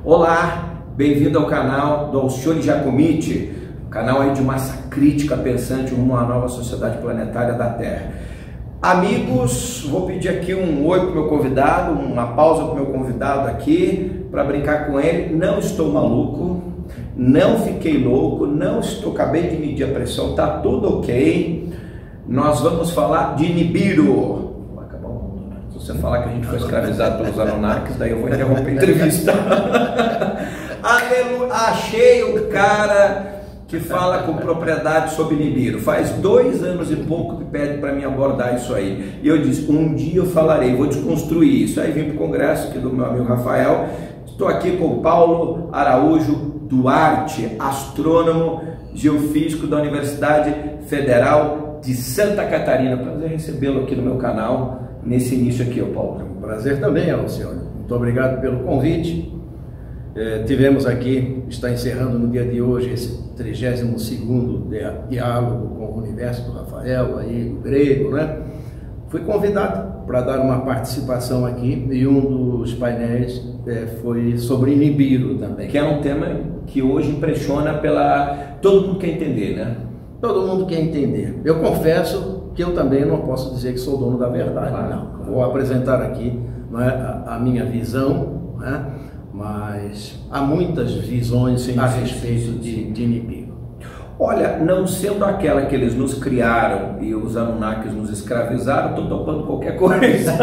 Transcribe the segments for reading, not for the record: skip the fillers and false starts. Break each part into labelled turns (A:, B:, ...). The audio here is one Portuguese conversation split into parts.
A: Olá, bem-vindo ao canal do Alcione Giacomitti, canal aí de massa crítica pensante rumo à nova sociedade planetária da Terra. Amigos, vou pedir aqui um oi para o meu convidado, uma pausa para o meu convidado aqui, para brincar com ele. Não estou maluco, não fiquei louco, não estou, acabei de medir a pressão, tá tudo ok. Nós vamos falar de Nibiru. Se você falar que a gente foi escravizado pelos Anunnakis, daí eu vou interromper a entrevista. Achei o cara que fala com propriedade sobre Nibiru. Faz 2 anos e pouco que pede para mim abordar isso aí. E eu disse, um dia eu falarei, vou desconstruir isso. Aí vim para o congresso aqui do meu amigo Rafael. Estou aqui com o Paulo Araújo Duarte, astrônomo geofísico da Universidade Federal de Santa Catarina. Prazer recebê-lo aqui no meu canal. Nesse início aqui, Paulo.
B: Um prazer também, Alcione. Muito obrigado pelo convite. Tivemos aqui, está encerrando no dia de hoje, esse 32º diálogo com o universo do Rafael, aí, do grego, né? Fui convidado para dar uma participação aqui e um dos painéis foi sobre Nibiru também.
A: Que é um tema que hoje impressiona todo mundo quer entender, né?
B: Todo mundo quer entender. Eu confesso que eu também não posso dizer que sou dono da verdade, não. Vou apresentar aqui, não é, a minha visão, né? Mas há muitas visões a respeito de Nibiru.
A: Olha, não sendo aquela que eles nos criaram e os Anunnakis nos escravizaram, estou topando qualquer coisa.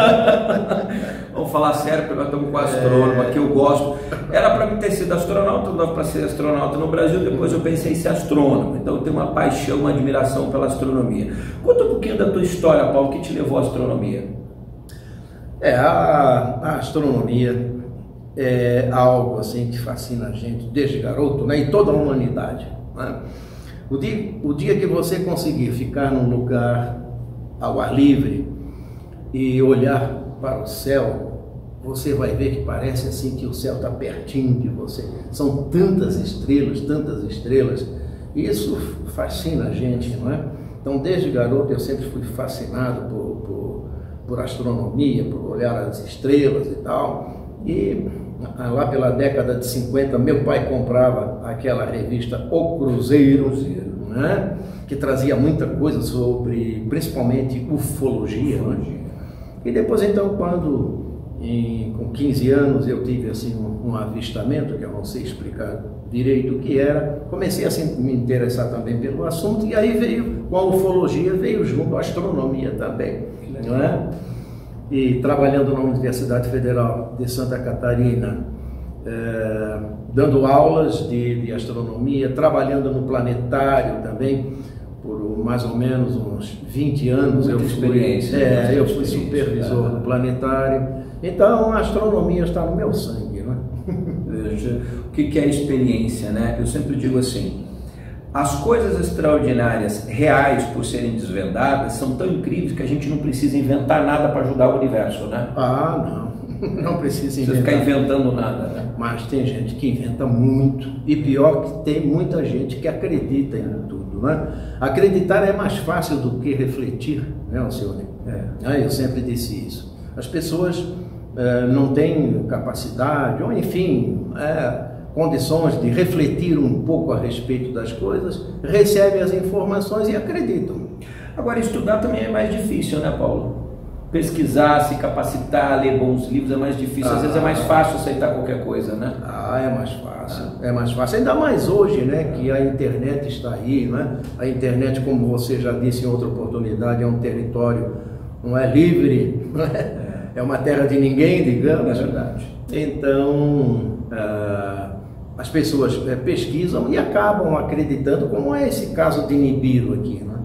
A: Vamos falar sério, porque nós estamos com astrônomo aqui, eu gosto. Era para mim ter sido astronauta, não dava para ser astronauta no Brasil, depois eu pensei em ser astrônomo. Então eu tenho uma paixão, uma admiração pela astronomia. Conta um pouquinho da tua história, Paulo, que te levou à astronomia.
B: A astronomia é algo assim que fascina a gente desde garoto, né? E toda a humanidade, né? O dia que você conseguir ficar num lugar ao ar livre e olhar para o céu, você vai ver que parece assim que o céu está pertinho de você. São tantas estrelas, e isso fascina a gente, não é? Então, desde garoto eu sempre fui fascinado por astronomia, por olhar as estrelas e tal. E lá pela década de 50, meu pai comprava aquela revista O Cruzeiro, né? Que trazia muita coisa sobre, principalmente, ufologia, né? E depois, então, com 15 anos, eu tive assim um avistamento, que eu não sei explicar direito o que era, comecei a me interessar também pelo assunto, e aí com a ufologia, veio junto a astronomia também, não é? E trabalhando na Universidade Federal de Santa Catarina, dando aulas de astronomia, trabalhando no planetário também, por mais ou menos uns 20 anos. Eu fui supervisor do planetário. Então a astronomia está no meu sangue, né?
A: O que é a experiência, né? Eu sempre digo assim, as coisas extraordinárias, reais por serem desvendadas, são tão incríveis que a gente não precisa inventar nada para ajudar o universo, né?
B: Não precisa inventar.
A: Ficar inventando nada, né?
B: Mas tem gente que inventa muito, e pior que tem muita gente que acredita em tudo, né? Acreditar é mais fácil do que refletir, né, Alcione? Eu sempre disse isso. As pessoas não têm capacidade, ou enfim, condições de refletir um pouco a respeito das coisas, recebem as informações e acreditam.
A: Agora, estudar também é mais difícil, né, Paulo? Pesquisar, se capacitar, ler bons livros é mais difícil. Às vezes é mais fácil aceitar qualquer coisa, né?
B: É mais fácil. É mais fácil. Ainda mais hoje, né, que a internet está aí, né? A internet, como você já disse em outra oportunidade, é um território, não é livre, não é? É uma terra de ninguém, digamos.
A: É verdade.
B: Então, as pessoas pesquisam e acabam acreditando, como é esse caso de Nibiru aqui, né?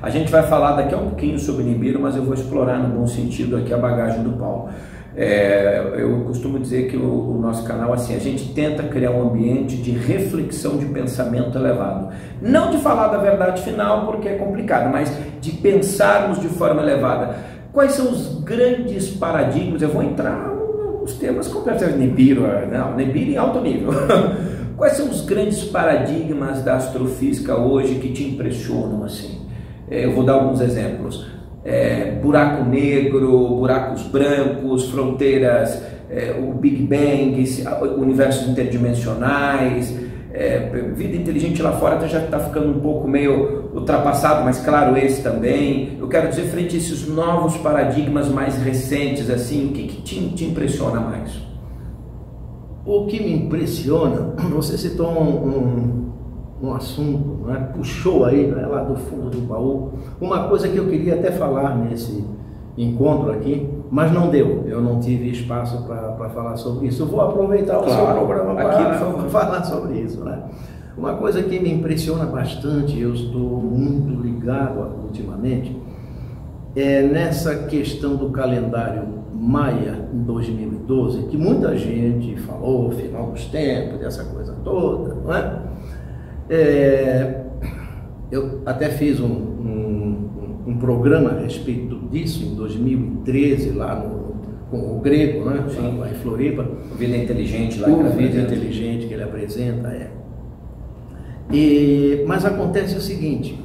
A: A gente vai falar daqui a um pouquinho sobre Nibiru, mas eu vou explorar no bom sentido aqui a bagagem do Paulo. Eu costumo dizer que o nosso canal, assim, a gente tenta criar um ambiente de reflexão de pensamento elevado. Não de falar da verdade final, porque é complicado, mas de pensarmos de forma elevada. Quais são os grandes paradigmas? Eu vou entrar nos temas completos. Nibiru em alto nível. Quais são os grandes paradigmas da astrofísica hoje que te impressionam, assim? Eu vou dar alguns exemplos. Buraco negro, buracos brancos, fronteiras o Big Bang, universos interdimensionais, vida inteligente lá fora até já está ficando um pouco meio ultrapassado, mas claro, esse também. Eu quero dizer, frente a esses novos paradigmas mais recentes, assim, o que te impressiona mais?
B: O que me impressiona, você citou um assunto, né? Puxou aí, né, lá do fundo do baú, uma coisa que eu queria até falar nesse encontro aqui, mas não deu, eu não tive espaço para falar sobre isso. Eu vou aproveitar o seu programa para falar sobre isso, né? Uma coisa que me impressiona bastante, eu estou muito ligado ultimamente, é nessa questão do calendário Maia em 2012, que muita gente falou, final dos tempos, dessa coisa toda, não é? Eu até fiz um programa a respeito disso em 2013, lá com o Grego, né? Lá em Floripa.
A: Vida Inteligente lá.
B: O Vida Inteligente que ele apresenta, mas acontece o seguinte,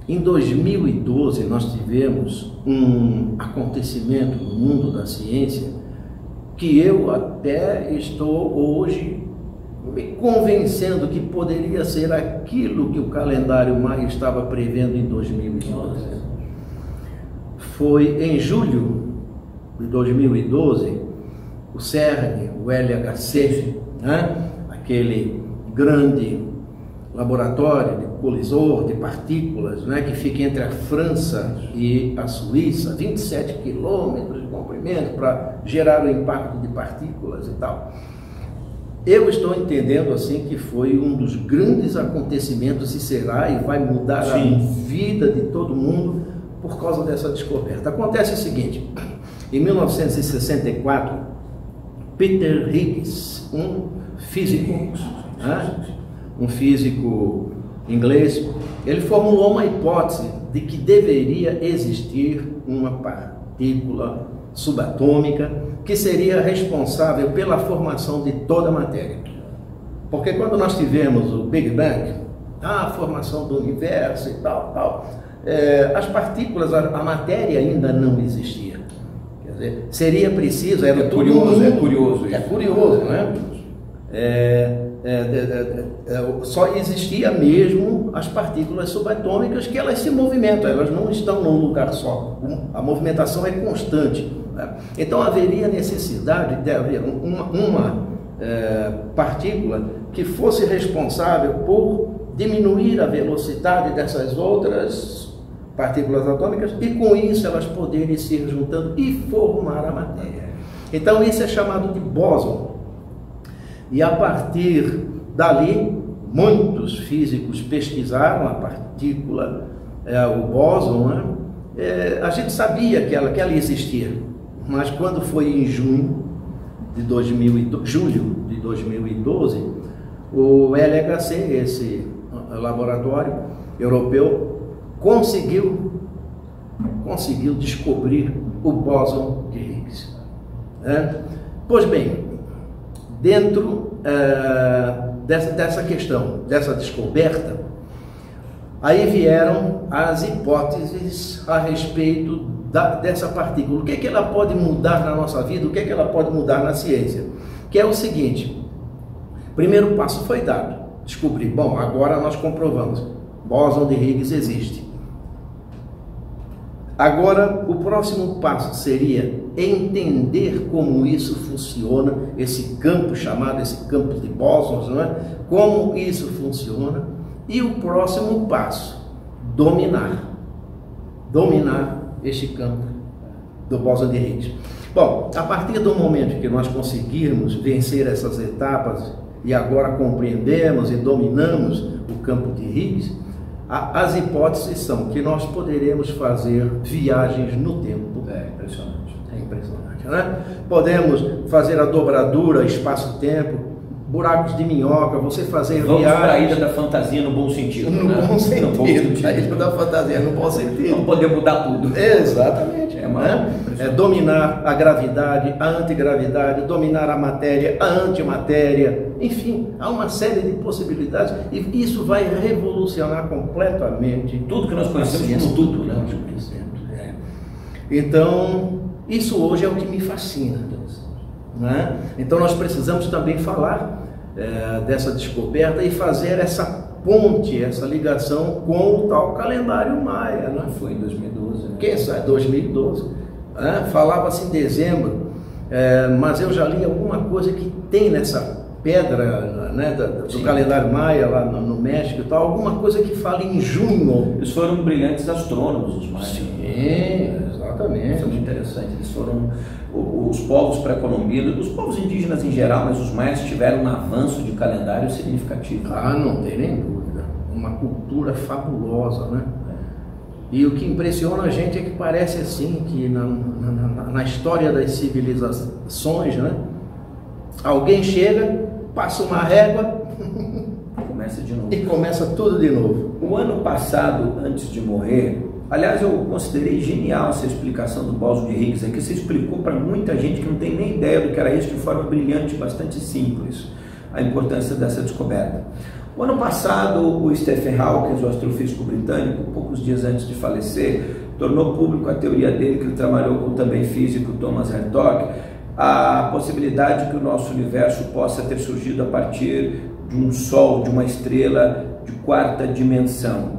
B: em 2012 nós tivemos um acontecimento no mundo da ciência que eu até estou hoje me convencendo que poderia ser aquilo que o calendário Maia estava prevendo em 2012. Foi em julho de 2012, o CERN, o LHC, né? Aquele grande laboratório de colisor de partículas, né? Que fica entre a França e a Suíça, 27 quilômetros de comprimento para gerar o impacto de partículas e tal. Eu estou entendendo assim que foi um dos grandes acontecimentos e será e vai mudar a vida de todo mundo por causa dessa descoberta. Acontece o seguinte, em 1964, Peter Higgs, um físico inglês, ele formulou uma hipótese de que deveria existir uma partícula subatômica que seria responsável pela formação de toda a matéria. Porque quando nós tivemos o Big Bang, a formação do universo e tal, as partículas, a matéria ainda não existia. Quer dizer, seria preciso...
A: É curioso,
B: né? Só existia mesmo as partículas subatômicas, que elas se movimentam, elas não estão num lugar só, a movimentação é constante, né? Então haveria necessidade de haver uma partícula que fosse responsável por diminuir a velocidade dessas outras partículas atômicas e com isso elas poderem se ir juntando e formar a matéria. Então isso é chamado de bóson. E a partir dali, muitos físicos pesquisaram a partícula, o bóson, né? A gente sabia que ela existia, mas quando foi em julho de 2012, o LHC, esse laboratório europeu, conseguiu descobrir o bóson de Higgs. Pois bem, dentro dessa questão, dessa descoberta, aí vieram as hipóteses a respeito dessa partícula. O que é que ela pode mudar na nossa vida? O que é que ela pode mudar na ciência? Que é o seguinte, primeiro passo foi dado, descobrir, bom, agora nós comprovamos, bóson de Higgs existe. Agora, o próximo passo seria entender como isso funciona, esse campo de bósons, não é? Como isso funciona. E o próximo passo, dominar este campo do bóson de Higgs. Bom, a partir do momento que nós conseguirmos vencer essas etapas e agora compreendemos e dominamos o campo de Higgs, as hipóteses são que nós poderemos fazer viagens no tempo.
A: É impressionante.
B: É impressionante, né? Podemos fazer a dobradura, espaço-tempo, buracos de minhoca, você fazer
A: viagens... Vamos para a ilha da fantasia no bom sentido.
B: No bom sentido. A ilha da fantasia no bom sentido.
A: Não poder mudar tudo.
B: Exatamente. Dominar a gravidade, a antigravidade, dominar a matéria, a antimatéria, enfim, há uma série de possibilidades e isso vai revolucionar completamente
A: tudo que nós conhecemos como tudo, né?
B: Nós conhecemos. Então, isso hoje é o que me fascina. né? Então nós precisamos também falar dessa descoberta e fazer essa ponte, essa ligação com o tal calendário maia, né?
A: Foi em 2012, né?
B: Quem sabe? 2012. Falava-se em dezembro, mas eu já li alguma coisa que tem nessa pedra, né, do calendário maia lá no México e tal, alguma coisa que fala em junho.
A: Eles foram brilhantes astrônomos, os maias.
B: Sim, exatamente.
A: Isso é muito interessante. Eles foram os povos pré-colombinos, os povos indígenas em geral, mas os maias tiveram um avanço de calendário significativo.
B: Não tem nem dúvida. Uma cultura fabulosa, né? E o que impressiona a gente é que parece assim, que na história das civilizações, né? Alguém chega, passa uma régua
A: começa de novo.
B: E começa tudo de novo.
A: O ano passado, antes de morrer, aliás, eu considerei genial essa explicação do Boswell de Higgs, que você explicou para muita gente que não tem nem ideia do que era isso, de forma brilhante, bastante simples, a importância dessa descoberta. O ano passado, o Stephen Hawking, o astrofísico britânico, poucos dias antes de falecer, tornou público a teoria dele, que ele trabalhou com também físico Thomas Hertog, a possibilidade que o nosso universo possa ter surgido a partir de um Sol, de uma estrela de quarta dimensão.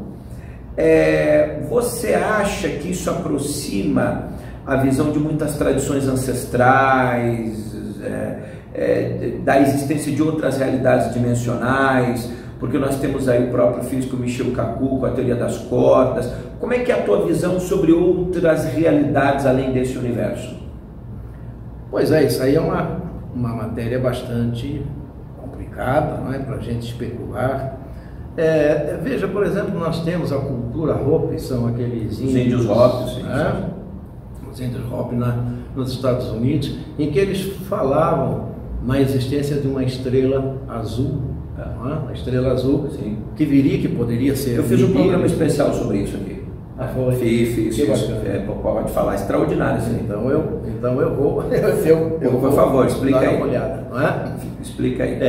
A: Você acha que isso aproxima a visão de muitas tradições ancestrais, da existência de outras realidades dimensionais? Porque nós temos aí o próprio físico Michio Kaku com a teoria das cordas. Como é que é a tua visão sobre outras realidades além desse universo?
B: Pois é, isso aí é uma matéria bastante complicada, não é, para a gente especular. Veja, por exemplo, nós temos a cultura Hopi, são aqueles
A: índios Hopi,
B: os índios Hopi nos Estados Unidos, em que eles falavam na existência de uma estrela azul, uma estrela azul, sim, que poderia ser...
A: Eu fiz um programa especial sobre isso aqui.
B: Foi?
A: Fiz. Pode falar, extraordinário. Sim.
B: Então eu vou...
A: por favor, explica aí.
B: Uma olhada, não é?
A: Explica aí.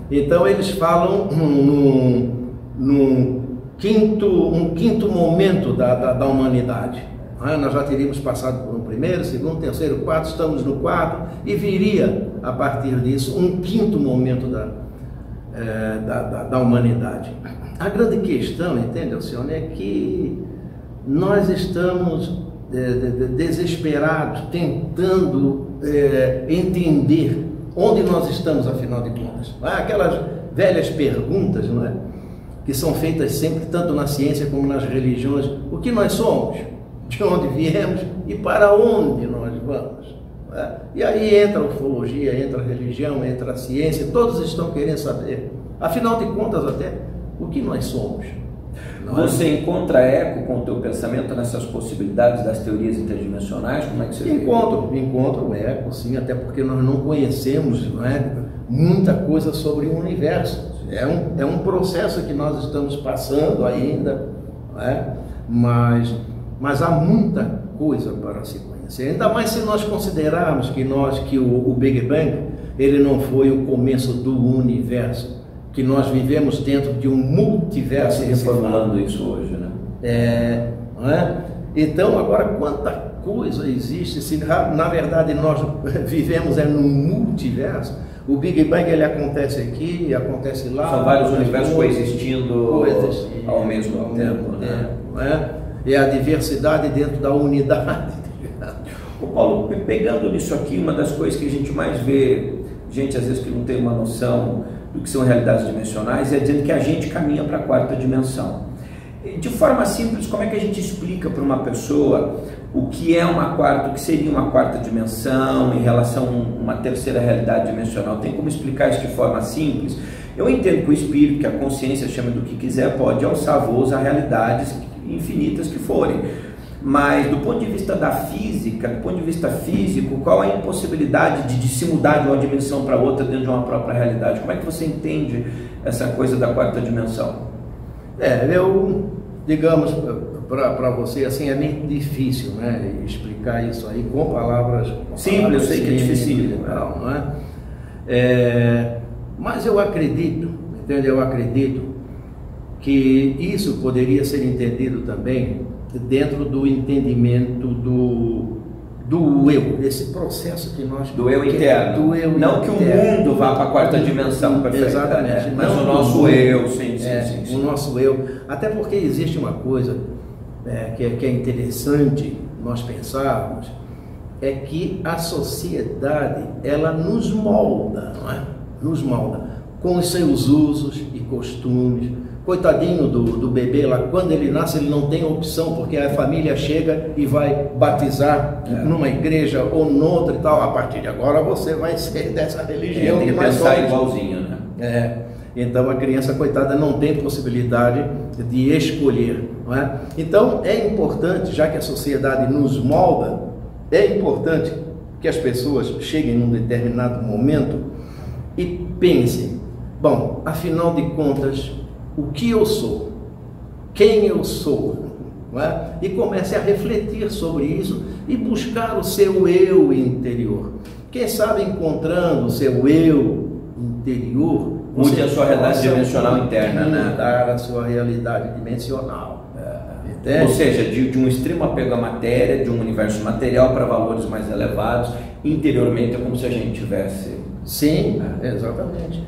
B: Então eles falam num quinto momento da humanidade. Nós já teríamos passado por um primeiro, segundo, terceiro, quarto, estamos no quarto, e viria a partir disso um quinto momento da humanidade. A grande questão, entende, Alcione, é que nós estamos desesperados, tentando entender onde nós estamos, afinal de contas. Aquelas velhas perguntas, não é? Que são feitas sempre, tanto na ciência como nas religiões: o que nós somos, de onde viemos e para onde nós vamos. E aí entra a ufologia, entra a religião, entra a ciência, todos estão querendo saber, afinal de contas, até o que nós somos.
A: Você encontra eco com o teu pensamento nessas possibilidades das teorias interdimensionais? Como é que você vê?
B: Encontro eco, sim, até porque nós não conhecemos, não é, muita coisa sobre o universo. É um processo que nós estamos passando ainda, não é? Mas há muita coisa para se conhecer. Ainda mais se nós considerarmos que o Big Bang ele não foi o começo do universo, que nós vivemos dentro de um multiverso.
A: Reformulando isso hoje, né?
B: Não é? Então, agora, quanta coisa existe, se na verdade nós vivemos num multiverso. O Big Bang ele acontece aqui, acontece lá.
A: São vários universos coexistindo ao mesmo tempo, né?
B: Não é? É a diversidade dentro da unidade.
A: Ô Paulo, pegando nisso aqui, uma das coisas que a gente mais vê, gente às vezes que não tem uma noção do que são realidades dimensionais, é dizendo que a gente caminha para a quarta dimensão. De forma simples, como é que a gente explica para uma pessoa o que é o que seria uma quarta dimensão em relação a uma terceira realidade dimensional? Tem como explicar isso de forma simples? Eu entendo que o espírito, que a consciência, chame do que quiser, pode alçar voos a realidades infinitas que forem. Mas do ponto de vista da física, do ponto de vista físico, qual é a impossibilidade de se mudar de uma dimensão para outra dentro de uma própria realidade? Como é que você entende essa coisa da quarta dimensão?
B: Digamos, para você, assim, é meio difícil, né, explicar isso aí com palavras
A: simples, eu sei que é difícil,
B: não é? Mas eu acredito, entende? Eu acredito que isso poderia ser entendido também dentro do entendimento do eu, esse processo que nós...
A: Do eu interno.
B: Do eu
A: não
B: interno.
A: Que o mundo vá para a quarta dimensão, perfeito.
B: Exatamente.
A: Mas o nosso eu, sim.
B: O nosso eu. Até porque existe uma coisa que é interessante nós pensarmos, é que a sociedade, ela nos molda, não é? Nos molda, com os seus usos e costumes. Coitadinho do bebê lá, quando ele nasce ele não tem opção, porque a família chega e vai batizar numa igreja ou noutra e tal. A partir de agora você vai ser dessa religião
A: que nós somos. Igualzinho, né?
B: Então a criança, coitada, não tem possibilidade de escolher, não é? Então é importante, já que a sociedade nos molda, é importante que as pessoas cheguem num determinado momento e pensem, bom, afinal de contas, o que eu sou, quem eu sou, não é? E comece a refletir sobre isso e buscar o seu eu interior. Quem sabe encontrando o seu eu interior,
A: mude a sua realidade dimensional interna, né?
B: Mudar a sua realidade dimensional.
A: Ou seja, de um extremo apego à matéria, de um universo material para valores mais elevados, interiormente é como se a gente tivesse...
B: Sim, exatamente.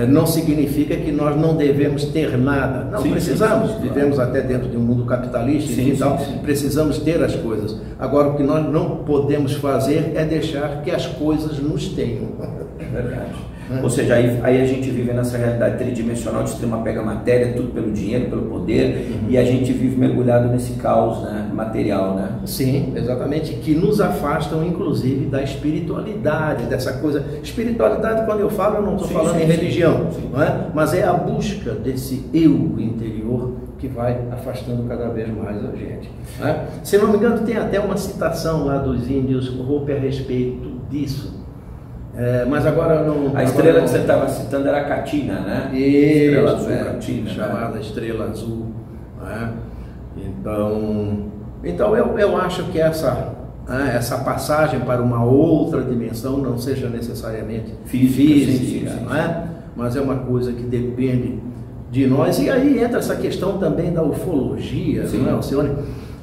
B: Não significa que nós não devemos ter nada. Não, precisamos. Vivemos até dentro de um mundo capitalista e tal. Precisamos ter as coisas. Agora, o que nós não podemos fazer é deixar que as coisas nos tenham.
A: É verdade. Ou seja, aí a gente vive nessa realidade tridimensional de extrema apego à matéria, tudo pelo dinheiro, pelo poder, e a gente vive mergulhado nesse caos, né, material, né?
B: Sim, exatamente, que nos afastam inclusive da espiritualidade, dessa coisa. Espiritualidade, quando eu falo, eu não estou falando em religião, não é? Mas é a busca desse eu interior que vai afastando cada vez mais a gente, não é? Se não me engano, tem até uma citação lá dos índios Hopi a respeito disso. Mas agora não...
A: A estrela que você estava citando era a Catina, né?
B: Estrela
A: azul, Catina,
B: chamada Estrela Azul, né? Então eu acho que essa passagem para uma outra dimensão não seja necessariamente física, não é? Mas é uma coisa que depende de nós. E aí entra essa questão também da ufologia, não é, Alcione?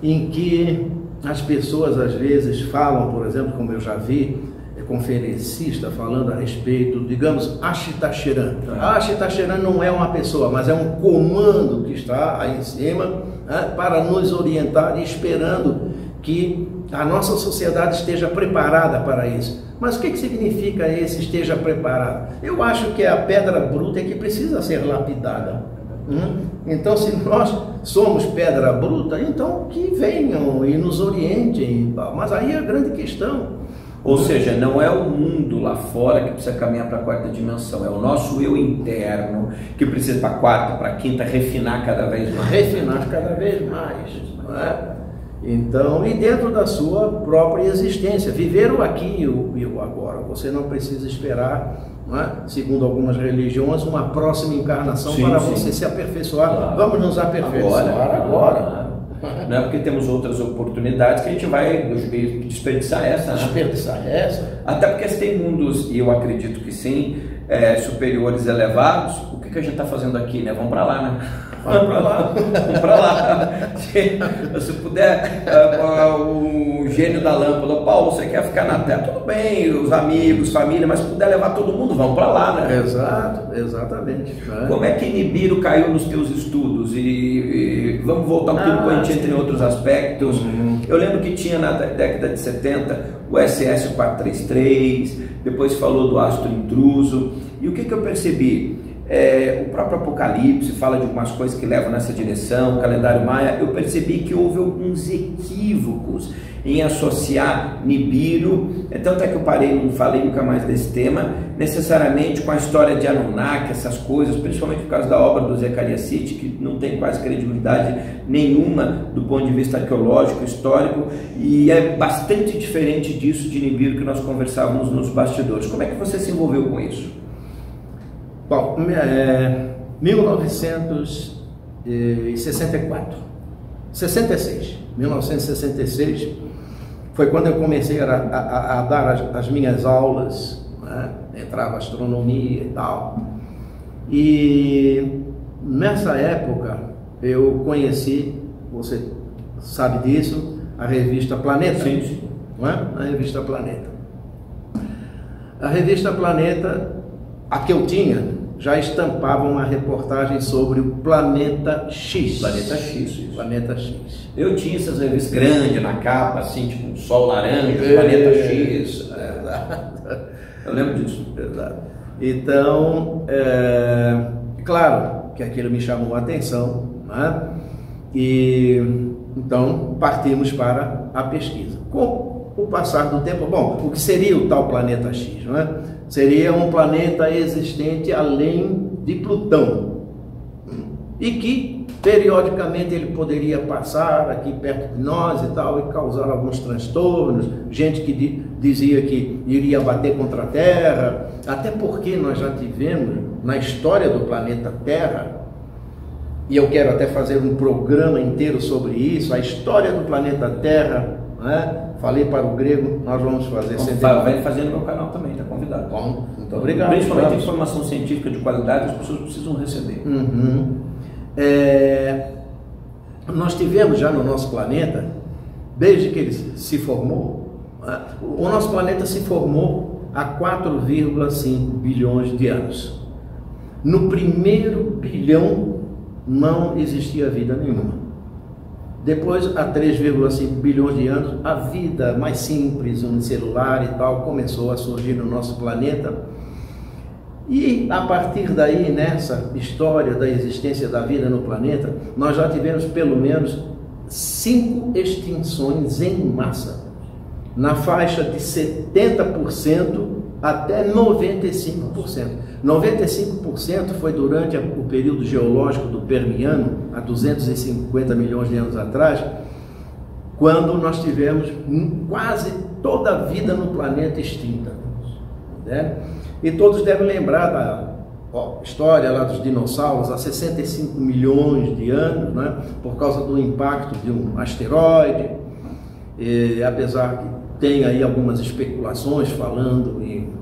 B: Em que as pessoas às vezes falam, por exemplo, como eu já vi, conferencista falando a respeito, digamos, Ashitacheran. Ashitacheran não é uma pessoa, mas é um comando que está aí em cima, né, para nos orientar e esperando que a nossa sociedade esteja preparada para isso. Mas o que significa esse esteja preparado? Eu acho que a pedra bruta é que precisa ser lapidada. Então, se nós somos pedra bruta, então que venham e nos orientem. Mas aí é a grande questão.
A: Ou seja, não é o mundo lá fora que precisa caminhar para a quarta dimensão, é o nosso eu interno que precisa para a quarta, para a quinta, refinar cada vez mais.
B: Refinar cada vez mais, não é? Então, e dentro da sua própria existência, viver o aqui e o agora. Você não precisa esperar, não é? Segundo algumas religiões, uma próxima encarnação para você se aperfeiçoar. Claro. Vamos nos aperfeiçoar agora.
A: Não é porque temos outras oportunidades que a gente vai desperdiçar essa, né?
B: Desperdiçar essa?
A: Até porque se tem mundos, e eu acredito que sim, superiores, elevados, o que a gente está fazendo aqui, né? Vamos para lá, né? Vamos para lá, vamos para lá. Se puder, o gênio da lâmpada, Paulo, você quer ficar na Terra? Tudo bem, os amigos, família, mas se puder levar todo mundo, vamos para lá, né?
B: Exato, exatamente.
A: Como é que Nibiru caiu nos teus estudos? E vamos voltar um pouco para a gente, entre outros aspectos. Eu lembro que tinha na década de 70 o SS-433, depois falou do astro intruso. E o que eu percebi? O próprio Apocalipse fala de algumas coisas que levam nessa direção, o calendário maia. Eu percebi que houve alguns equívocos em associar Nibiru, tanto é que eu parei, não falei nunca mais desse tema, necessariamente com a história de Anunnaki, essas coisas, principalmente por causa da obra do Zecharia Sitchin, que não tem quase credibilidade nenhuma do ponto de vista arqueológico, histórico, e é bastante diferente disso de Nibiru que nós conversávamos nos bastidores. Como é que você se envolveu com isso?
B: Bom, 1966 foi quando eu comecei a dar as minhas aulas, né? Entrava astronomia e tal. E nessa época eu conheci, você sabe disso, a revista Planeta.
A: Sim.
B: não é? Na revista Planeta. A revista Planeta, a que eu tinha, já estampava uma reportagem sobre o Planeta X.
A: Planeta X, isso.
B: Planeta X.
A: Eu tinha essas revistas grandes na capa, assim, tipo um sol laranja, Planeta X. Eu lembro disso.
B: Exato. Então, claro que aquilo me chamou a atenção, né? E então partimos para a pesquisa. Com o passar do tempo, bom, o que seria o tal Planeta X, não é? Seria um planeta existente além de Plutão e que periodicamente ele poderia passar aqui perto de nós e tal e causar alguns transtornos, gente que dizia que iria bater contra a Terra, até porque nós já tivemos na história do planeta Terra, e eu quero até fazer um programa inteiro sobre isso, a história do planeta Terra, né? Falei para o grego, nós vamos fazer...
A: Vai fazer no meu canal também, está convidado.
B: Bom, muito obrigado.
A: Principalmente informação científica de qualidade, as pessoas precisam receber.
B: Nós tivemos já no nosso planeta, desde que ele se formou, o nosso planeta se formou há 4,5 bilhões de anos. No primeiro bilhão não existia vida nenhuma. Depois, há 3,5 bilhões de anos, a vida mais simples, unicelular e tal, começou a surgir no nosso planeta. E a partir daí, nessa história da existência da vida no planeta, nós já tivemos pelo menos 5 extinções em massa, na faixa de 70% até 95%. 95% foi durante o período geológico do Permiano, há 250 milhões de anos atrás, quando nós tivemos quase toda a vida no planeta extinta, né? E todos devem lembrar da história lá dos dinossauros há 65 milhões de anos, né? Por causa do impacto de um asteroide, e, apesar que tem aí algumas especulações falando em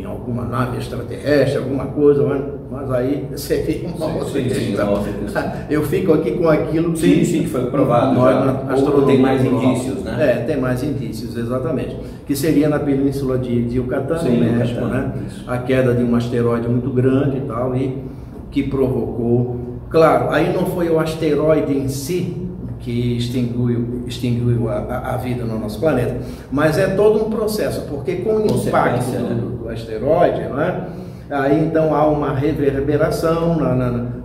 B: alguma nave extraterrestre, alguma coisa, mas aí seria uma outra questão. Eu fico aqui com aquilo que...
A: Sim, que foi provado. Ou tem mais indícios, né?
B: Tem mais indícios, exatamente. Que seria na península de Yucatán, no México, né? A queda de um asteroide muito grande e tal, e que provocou... Claro, aí não foi o asteroide em si que extinguiu a vida no nosso planeta, mas é todo um processo, porque com o impacto do asteroide, né, aí então há uma reverberação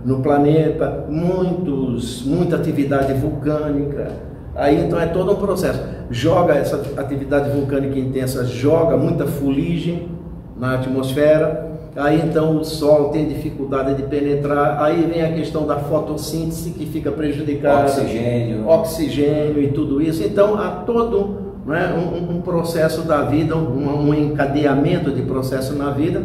B: no planeta, muita atividade vulcânica, aí então é todo um processo, joga essa atividade vulcânica intensa, joga muita fuligem na atmosfera. Aí então o Sol tem dificuldade de penetrar, aí vem a questão da fotossíntese que fica prejudicada, oxigênio e tudo isso. Então há todo, né, um processo da vida, um encadeamento de processo na vida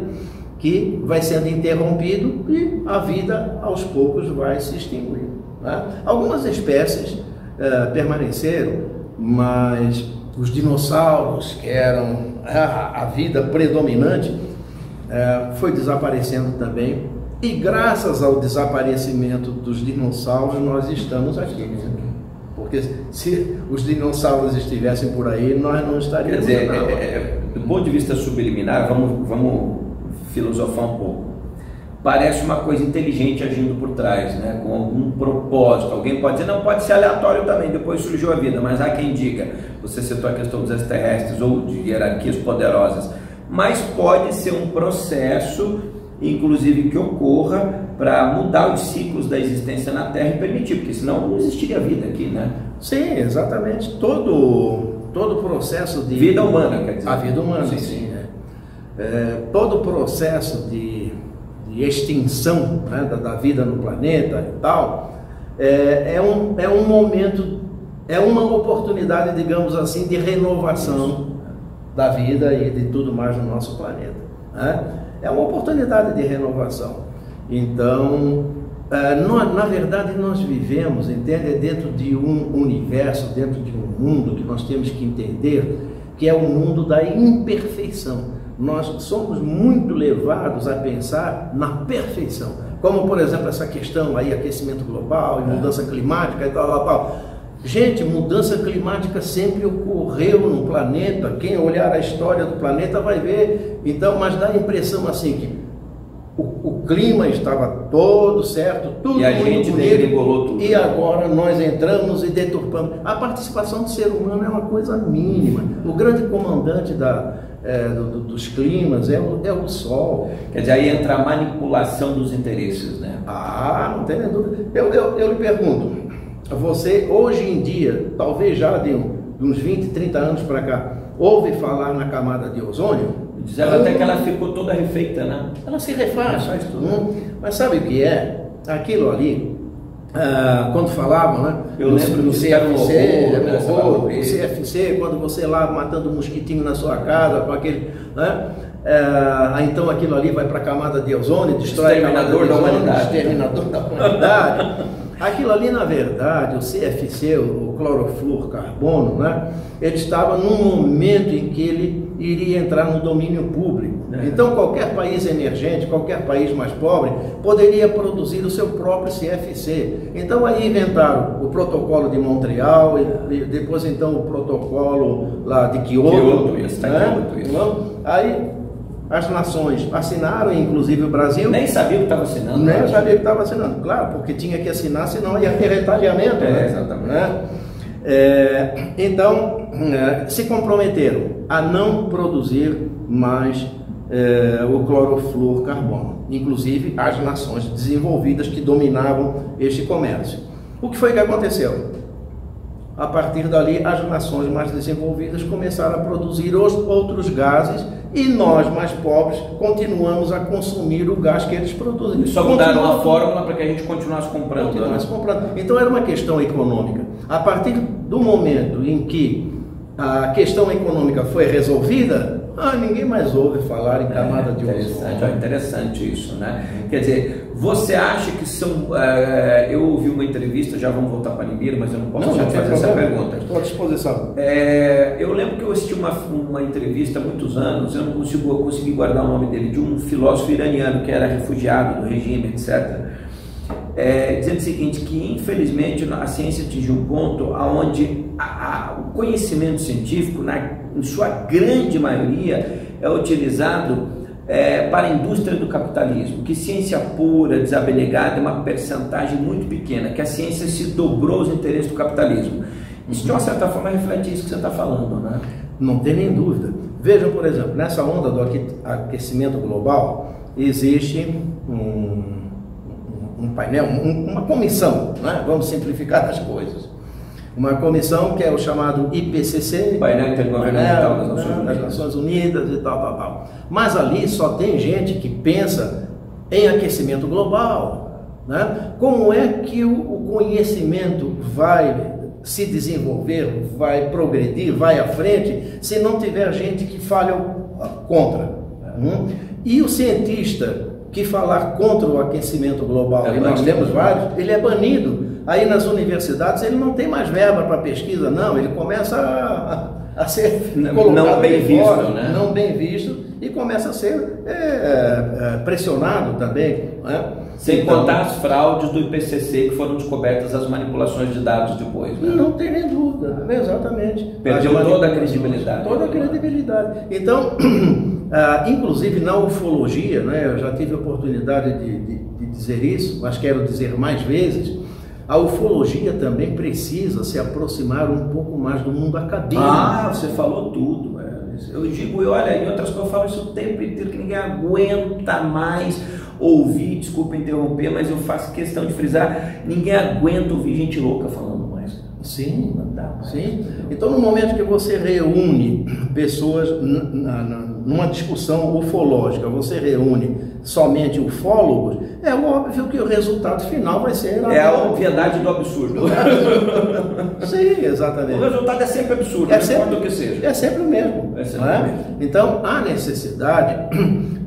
B: que vai sendo interrompido e a vida aos poucos vai se extinguir, né? Algumas espécies permaneceram, mas os dinossauros, que eram a vida predominante, foi desaparecendo também, e graças ao desaparecimento dos dinossauros nós estamos aqui, né? Porque se os dinossauros estivessem por aí, nós não estaríamos.
A: Quer dizer, do ponto de vista subliminar, vamos filosofar um pouco. Parece uma coisa inteligente agindo por trás, né? Com algum propósito. Alguém pode dizer, não, pode ser aleatório também, depois surgiu a vida, mas há quem diga, você citou a questão dos extraterrestres ou de hierarquias poderosas, mas pode ser um processo, inclusive, que ocorra para mudar os ciclos da existência na Terra e permitir, porque senão não existiria vida aqui, né?
B: Sim, exatamente. Todo o processo de...
A: Vida humana, quer dizer.
B: A vida humana, sim. Todo o processo de extinção, né, da vida no planeta e tal, é um momento, é uma oportunidade, digamos assim, de renovação da vida e de tudo mais no nosso planeta, né? É uma oportunidade de renovação. Então, na verdade, nós vivemos, entende, dentro de um universo, dentro de um mundo que nós temos que entender, que é o mundo da imperfeição. Nós somos muito levados a pensar na perfeição, como, por exemplo, essa questão aí, aquecimento global e mudança climática e tal. Gente, mudança climática sempre ocorreu no planeta. Quem olhar a história do planeta vai ver. Então, mas dá a impressão assim que o clima estava todo certo, tudo
A: e a
B: muito
A: gente
B: bonito,
A: degringolou tudo.
B: E agora nós entramos e deturpamos. A participação do ser humano é uma coisa mínima. O grande comandante dos climas é o Sol.
A: Quer dizer, aí entra a manipulação dos interesses, né?
B: Ah, não tem nem dúvida. Eu lhe pergunto, você hoje em dia, talvez já de uns 20, 30 anos para cá, ouve falar na camada de ozônio?
A: Disseram até que ela ficou toda refeita, né?
B: Ela se refaz, mas sabe o que é? Aquilo ali, quando falavam, né?
A: Eu lembro
B: no CFC,
A: no
B: CFC, quando você lá matando um mosquitinho na sua casa, com aquele, né? Então aquilo ali vai para a camada de ozônio, destrói a camada de ozônio, exterminador da humanidade. Aquilo ali, na verdade, o CFC, o clorofluorcarbono, né? Ele estava num momento em que ele iria entrar no domínio público. Então, qualquer país emergente, qualquer país mais pobre, poderia produzir o seu próprio CFC. Então, aí inventaram o protocolo de Montreal, e depois, então, o protocolo lá de Kyoto. Aí, as nações assinaram, inclusive o Brasil.
A: Nem sabia que estava assinando.
B: Nem sabia que estava assinando, claro, porque tinha que assinar, senão ia ter retalhamento.
A: Exatamente.
B: Né? Então, se comprometeram a não produzir mais o clorofluorcarbono, inclusive as nações desenvolvidas que dominavam este comércio. O que foi que aconteceu? A partir dali, as nações mais desenvolvidas começaram a produzir os outros gases e nós, mais pobres, continuamos a consumir o gás que eles produzem.
A: Só mudaram a fórmula para que a gente continuasse comprando.
B: Então, era uma questão econômica. A partir do momento em que a questão econômica foi resolvida, ninguém mais ouve falar em camada de ozônio.
A: É interessante isso, né? Quer dizer, você acha que são... eu ouvi uma entrevista, já vamos voltar para Limeira, mas eu não posso fazer essa pergunta.
B: Estou à disposição.
A: Eu lembro que eu assisti uma entrevista há muitos anos, eu não consegui guardar o nome dele, de um filósofo iraniano que era refugiado do regime, etc., dizendo o seguinte, que infelizmente a ciência atingiu um ponto onde o conhecimento científico, em sua grande maioria, é utilizado para a indústria do capitalismo, que ciência pura, desabelegada, é uma percentagem muito pequena, que a ciência se dobrou aos interesses do capitalismo. Isso, de uma certa forma, reflete isso que você está falando, né?
B: Não tem nem dúvida. Vejam, por exemplo, nessa onda do aquecimento global, existe um painel, uma comissão, né? Vamos simplificar as coisas. Uma comissão que é o chamado IPCC,
A: Painel Intergovernamental
B: das Nações Unidas e tal. Mas ali só tem gente que pensa em aquecimento global, né? Como é que o conhecimento vai se desenvolver, vai progredir, vai à frente, se não tiver gente que fale contra? E o cientista que falar contra o aquecimento global, e nós temos vários, ele é banido. Aí nas universidades ele não tem mais verba para pesquisa, não, ele começa a ser colocado
A: não bem visto,
B: fora,
A: né?
B: Não bem visto, e começa a ser pressionado também, né?
A: Sem contar as fraudes do IPCC, que foram descobertas as manipulações de dados depois, né?
B: Não tem nem dúvida, exatamente.
A: Perdeu toda a credibilidade.
B: Toda a credibilidade. Então, inclusive na ufologia, né, eu já tive a oportunidade de dizer isso, mas quero dizer mais vezes, a ufologia também precisa se aproximar um pouco mais do mundo acadêmico.
A: Você falou tudo. Eu digo, olha, em outras coisas eu falo isso o tempo inteiro, que ninguém aguenta mais ouvir, desculpa interromper, mas eu faço questão de frisar, ninguém aguenta ouvir gente louca falando mais.
B: Sim, não dá mais. Sim. Então, no momento que você reúne pessoas numa discussão ufológica, você reúne somente ufólogos, é óbvio que o resultado final vai ser...
A: a obviedade do absurdo.
B: Sim, exatamente.
A: O resultado é sempre absurdo, não importa o que seja.
B: É sempre o mesmo. Então, há necessidade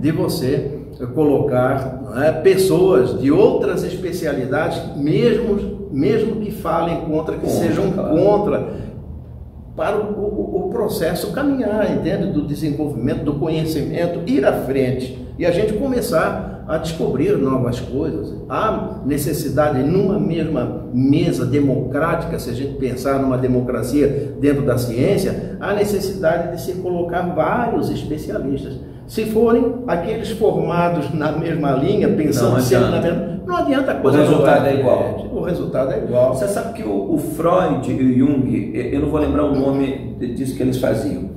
B: de você colocar pessoas de outras especialidades, mesmo que falem contra, que sejam contra, para o processo caminhar, entende? Do desenvolvimento, do conhecimento, ir à frente. e a gente começar a descobrir novas coisas. Há necessidade, numa mesma mesa democrática, se a gente pensar numa democracia dentro da ciência, há necessidade de se colocar vários especialistas. Se forem aqueles formados na mesma linha, pensando sempre na mesma... Não adianta a coisa.
A: O resultado é igual.
B: O resultado é igual.
A: Você sabe que o Freud e o Jung, eu não vou lembrar o nome disso que eles faziam.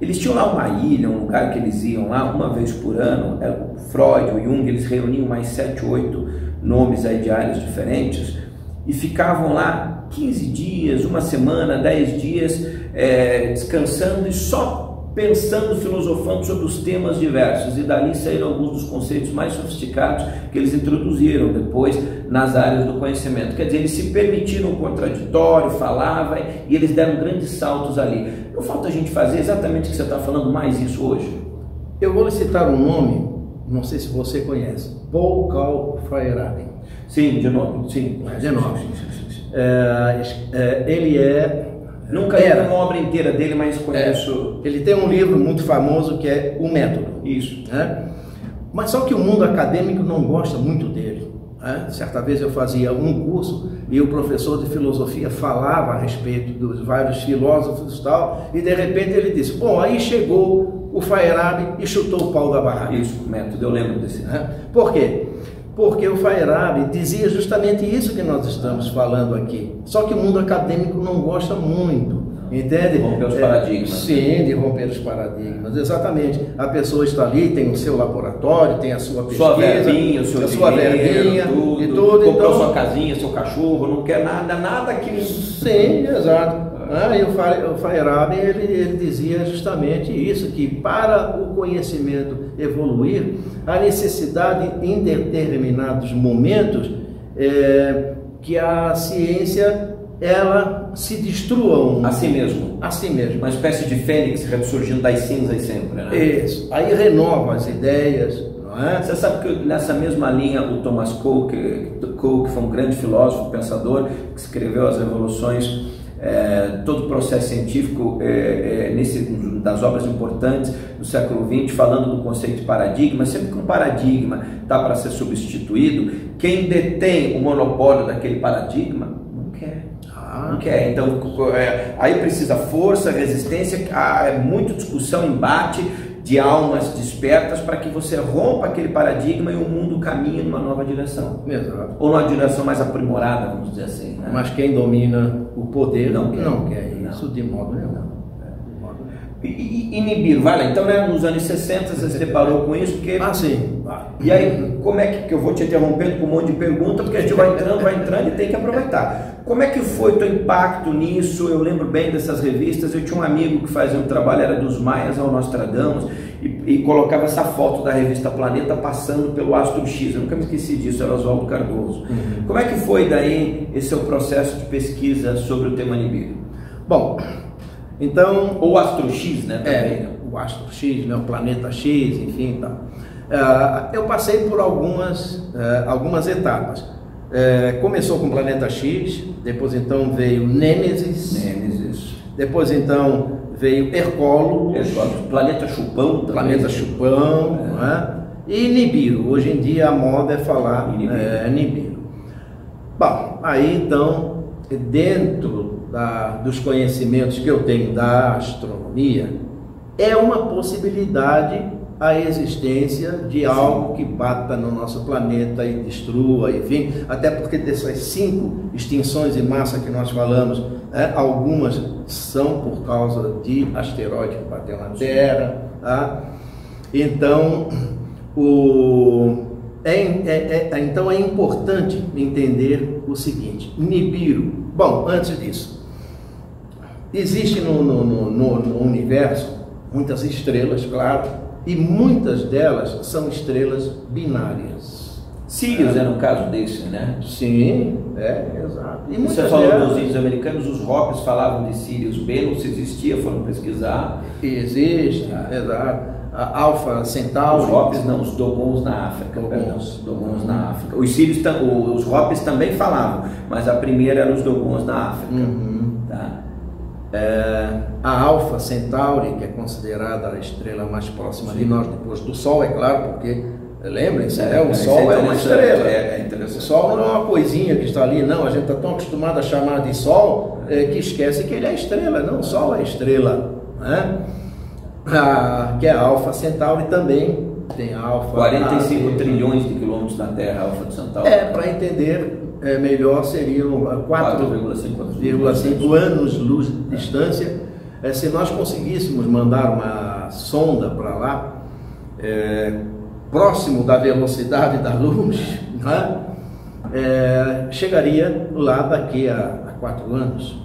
A: Eles tinham lá uma ilha, um lugar que eles iam lá uma vez por ano. O Freud, o Jung, eles reuniam mais 7, 8 nomes aí de áreas diferentes e ficavam lá 15 dias, uma semana, 10 dias, descansando e só pensando, filosofando sobre os temas diversos, e dali saíram alguns dos conceitos mais sofisticados que eles introduziram depois nas áreas do conhecimento. Quer dizer, eles se permitiram o contraditório, falavam, e eles deram grandes saltos ali. Não falta a gente fazer exatamente o que você está falando, mais isso hoje? Eu vou citar um nome, não sei se você conhece, Paul Karl Feyerabend. Sim, de nome, sim.
B: De nome. Ele é...
A: Nunca li uma obra inteira dele, mas conheço.
B: Ele tem um livro muito famoso que é O Método.
A: Isso.
B: Mas só que o mundo acadêmico não gosta muito dele. Certa vez eu fazia um curso e o professor de filosofia falava a respeito dos vários filósofos e tal, e de repente ele disse, bom, aí chegou o Feyerabend e chutou o pau da barraca.
A: Isso, o Método, eu lembro desse.
B: Por quê? Porque o Feyerabend dizia justamente isso que nós estamos falando aqui. Só que o mundo acadêmico não gosta muito, entende?
A: Romper os paradigmas.
B: Sim, de romper os paradigmas, exatamente. A pessoa está ali, tem o seu laboratório, tem a sua pesquisa,
A: sua verbinha, o seu
B: sua verbinha,
A: tudo,
B: e tudo.
A: Comprou
B: então,
A: sua casinha, seu cachorro, não quer nada que...
B: Sim, exato. E o Feyerabend, ele dizia justamente isso, que para o conhecimento evoluir, há necessidade em determinados momentos que a ciência ela se destrua
A: a si mesmo.
B: A si mesmo.
A: Uma espécie de fênix ressurgindo das cinzas sempre, né?
B: Isso. Aí renova as ideias, não é?
A: Você sabe que nessa mesma linha o Thomas Kuhn, que foi um grande filósofo, pensador, que escreveu as revoluções, todo o processo científico das obras importantes do século XX, falando do conceito de paradigma. Sempre que um paradigma está para ser substituído, quem detém o monopólio daquele paradigma não quer. Não quer. Então, aí precisa força, resistência, muita discussão, embate de almas despertas para que você rompa aquele paradigma e o mundo caminhe numa nova direção.
B: Exato.
A: Ou numa direção mais aprimorada, vamos dizer assim. Né?
B: Mas quem domina o poder não quer isso
A: não.
B: De modo nenhum.
A: E Nibiru, vai lá, então nos anos 60 você se deparou com isso, porque...
B: Sim.
A: E aí, como é que eu vou te interrompendo com um monte de perguntas, porque a gente vai entrando e tem que aproveitar. Como é que foi o teu impacto nisso? Eu lembro bem dessas revistas, eu tinha um amigo que fazia um trabalho, era dos Maias ao Nostradamus, e colocava essa foto da revista Planeta passando pelo Astro X, eu nunca me esqueci disso, era Oswaldo Cardoso. Como é que foi daí esse seu processo de pesquisa sobre o tema Nibiru?
B: Bom... Então,
A: ou Astro X, né? Também.
B: O Astro X, né? O Planeta X, enfim, tá. Eu passei por algumas etapas. Começou com o Planeta X, depois então veio Nêmesis. Depois então veio Hercólogos,
A: Planeta Chupão,
B: Planeta Chupão, né? E Nibiru. Hoje em dia a moda é falar Nibiru. Bom, aí então dentro dos conhecimentos que eu tenho da astronomia, é uma possibilidade a existência de algo que bata no nosso planeta e destrua, enfim, até porque dessas 5 extinções em massa que nós falamos, algumas são por causa de asteroide que bateu na Terra, tá? Então, então é importante entender o seguinte: Nibiru. Bom, antes disso, existe no universo muitas estrelas, claro, e muitas delas são estrelas binárias.
A: Sírios era um caso desse, né?
B: Sim, exato. E
A: você falou dos índios americanos, os Hopis falavam de Sírios B, não se existia, foram pesquisar.
B: Existe, exato. A Alfa Centauri.
A: Os Hopis não, os Dogons na África. Dogons na África. Os Sírios, os Hopis também falavam, mas a primeira era os Dogons na África. Tá?
B: A Alfa Centauri, que é considerada a estrela mais próxima de nós depois do Sol, é claro, porque lembrem-se, o Sol é uma estrela. O Sol não é uma coisinha que está ali, não. A gente está tão acostumado a chamar de Sol que esquece que ele é estrela. Não, o Sol é estrela, né? Que é a Alfa Centauri também. Tem a Alfa
A: 45 trilhões de quilômetros da Terra, a Alfa de Centauri.
B: Para entender melhor, seriam 4,5 anos-luz de distância. Se nós conseguíssemos mandar uma sonda para lá, próximo da velocidade da luz, né? Chegaria lá daqui a 4 anos.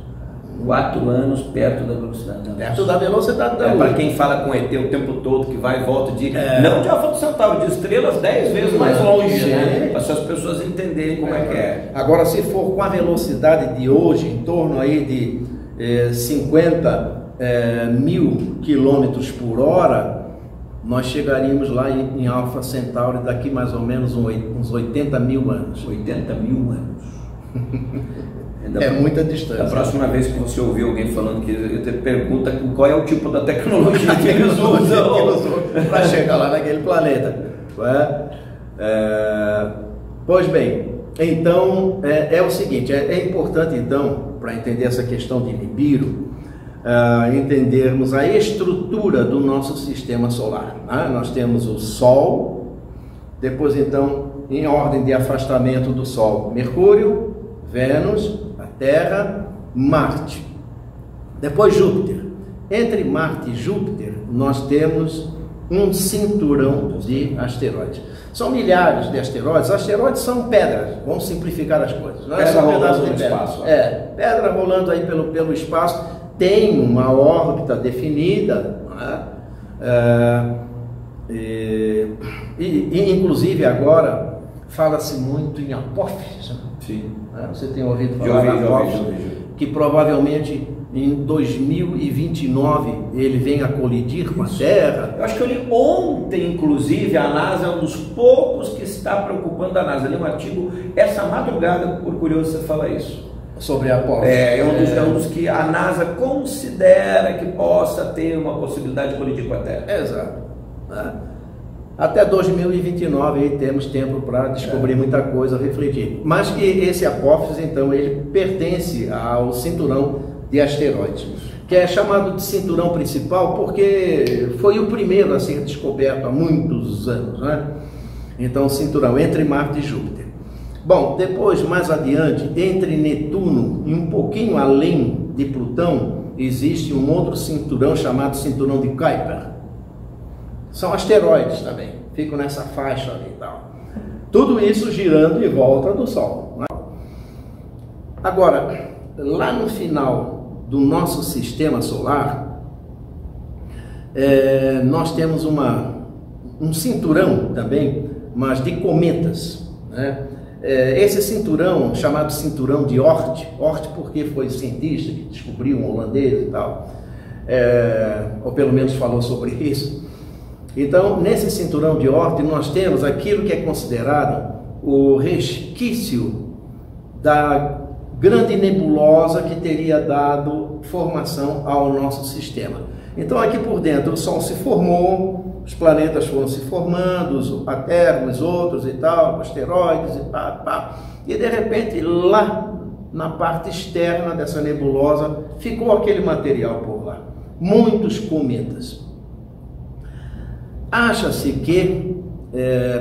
A: 4 anos perto da velocidade da luz.
B: Perto da velocidade da luz.
A: Para quem fala com ET o tempo todo, que vai e volta, não de Alfa Centauri, de estrelas 10 vezes mais longe, né? Para as pessoas entenderem como é que é.
B: Agora, se for com a velocidade de hoje, em torno aí de 50 mil quilômetros por hora, nós chegaríamos lá em Alfa Centauri daqui mais ou menos uns 80 mil anos.
A: 80 mil anos.
B: Muita distância.
A: Da próxima vez que você ouvir alguém falando que você pergunta qual é o tipo da tecnologia que eles usam
B: para chegar lá naquele planeta. Pois bem, então é o seguinte, é importante então, para entender essa questão de Nibiru, entendermos a estrutura do nosso sistema solar. Nós temos o Sol, depois então, em ordem de afastamento do Sol, Mercúrio, Vênus, a Terra, Marte, depois Júpiter. Entre Marte e Júpiter nós temos um cinturão de asteroides. São milhares de asteroides. Asteroides são pedras, vamos simplificar as coisas. Não é só pedaço de pedra. Espaço. Pedra rolando aí pelo espaço. Tem uma órbita definida, inclusive agora fala-se muito em Apófise.
A: Sim.
B: Você tem ouvido falar em Apófise, que provavelmente em 2029 ele vem a colidir com a Terra.
A: Eu acho que eu li ontem, inclusive, a NASA é um dos poucos que está preocupando a NASA. Eu li um artigo essa madrugada, por curioso você falar isso.
B: Sobre a Apófise.
A: É um dos que a NASA considera que possa ter uma possibilidade de colidir com a Terra.
B: Exato. Até 2029 aí temos tempo para descobrir muita coisa, refletir. Mas que esse Apófise, então, ele pertence ao cinturão de asteroides, que é chamado de cinturão principal porque foi o primeiro a ser descoberto há muitos anos, né? Então, cinturão entre Marte e Júpiter. Bom, depois, mais adiante, entre Netuno e um pouquinho além de Plutão, existe um outro cinturão chamado cinturão de Kuiper. São asteroides também, ficam nessa faixa ali e tal. Tudo isso girando em volta do Sol. Né? Agora, lá no final do nosso sistema solar, nós temos um cinturão também, mas de cometas, né? Esse cinturão, chamado cinturão de Oort porque foi cientista que descobriu, um holandês e tal, ou pelo menos falou sobre isso. Então, nesse cinturão de Oort, nós temos aquilo que é considerado o resquício da grande nebulosa que teria dado formação ao nosso sistema. Então, aqui por dentro, o Sol se formou, os planetas foram se formando, a Terra, os outros e tal, asteroides e pá. E, de repente, lá na parte externa dessa nebulosa, ficou aquele material por lá. Muitos cometas. Acha-se que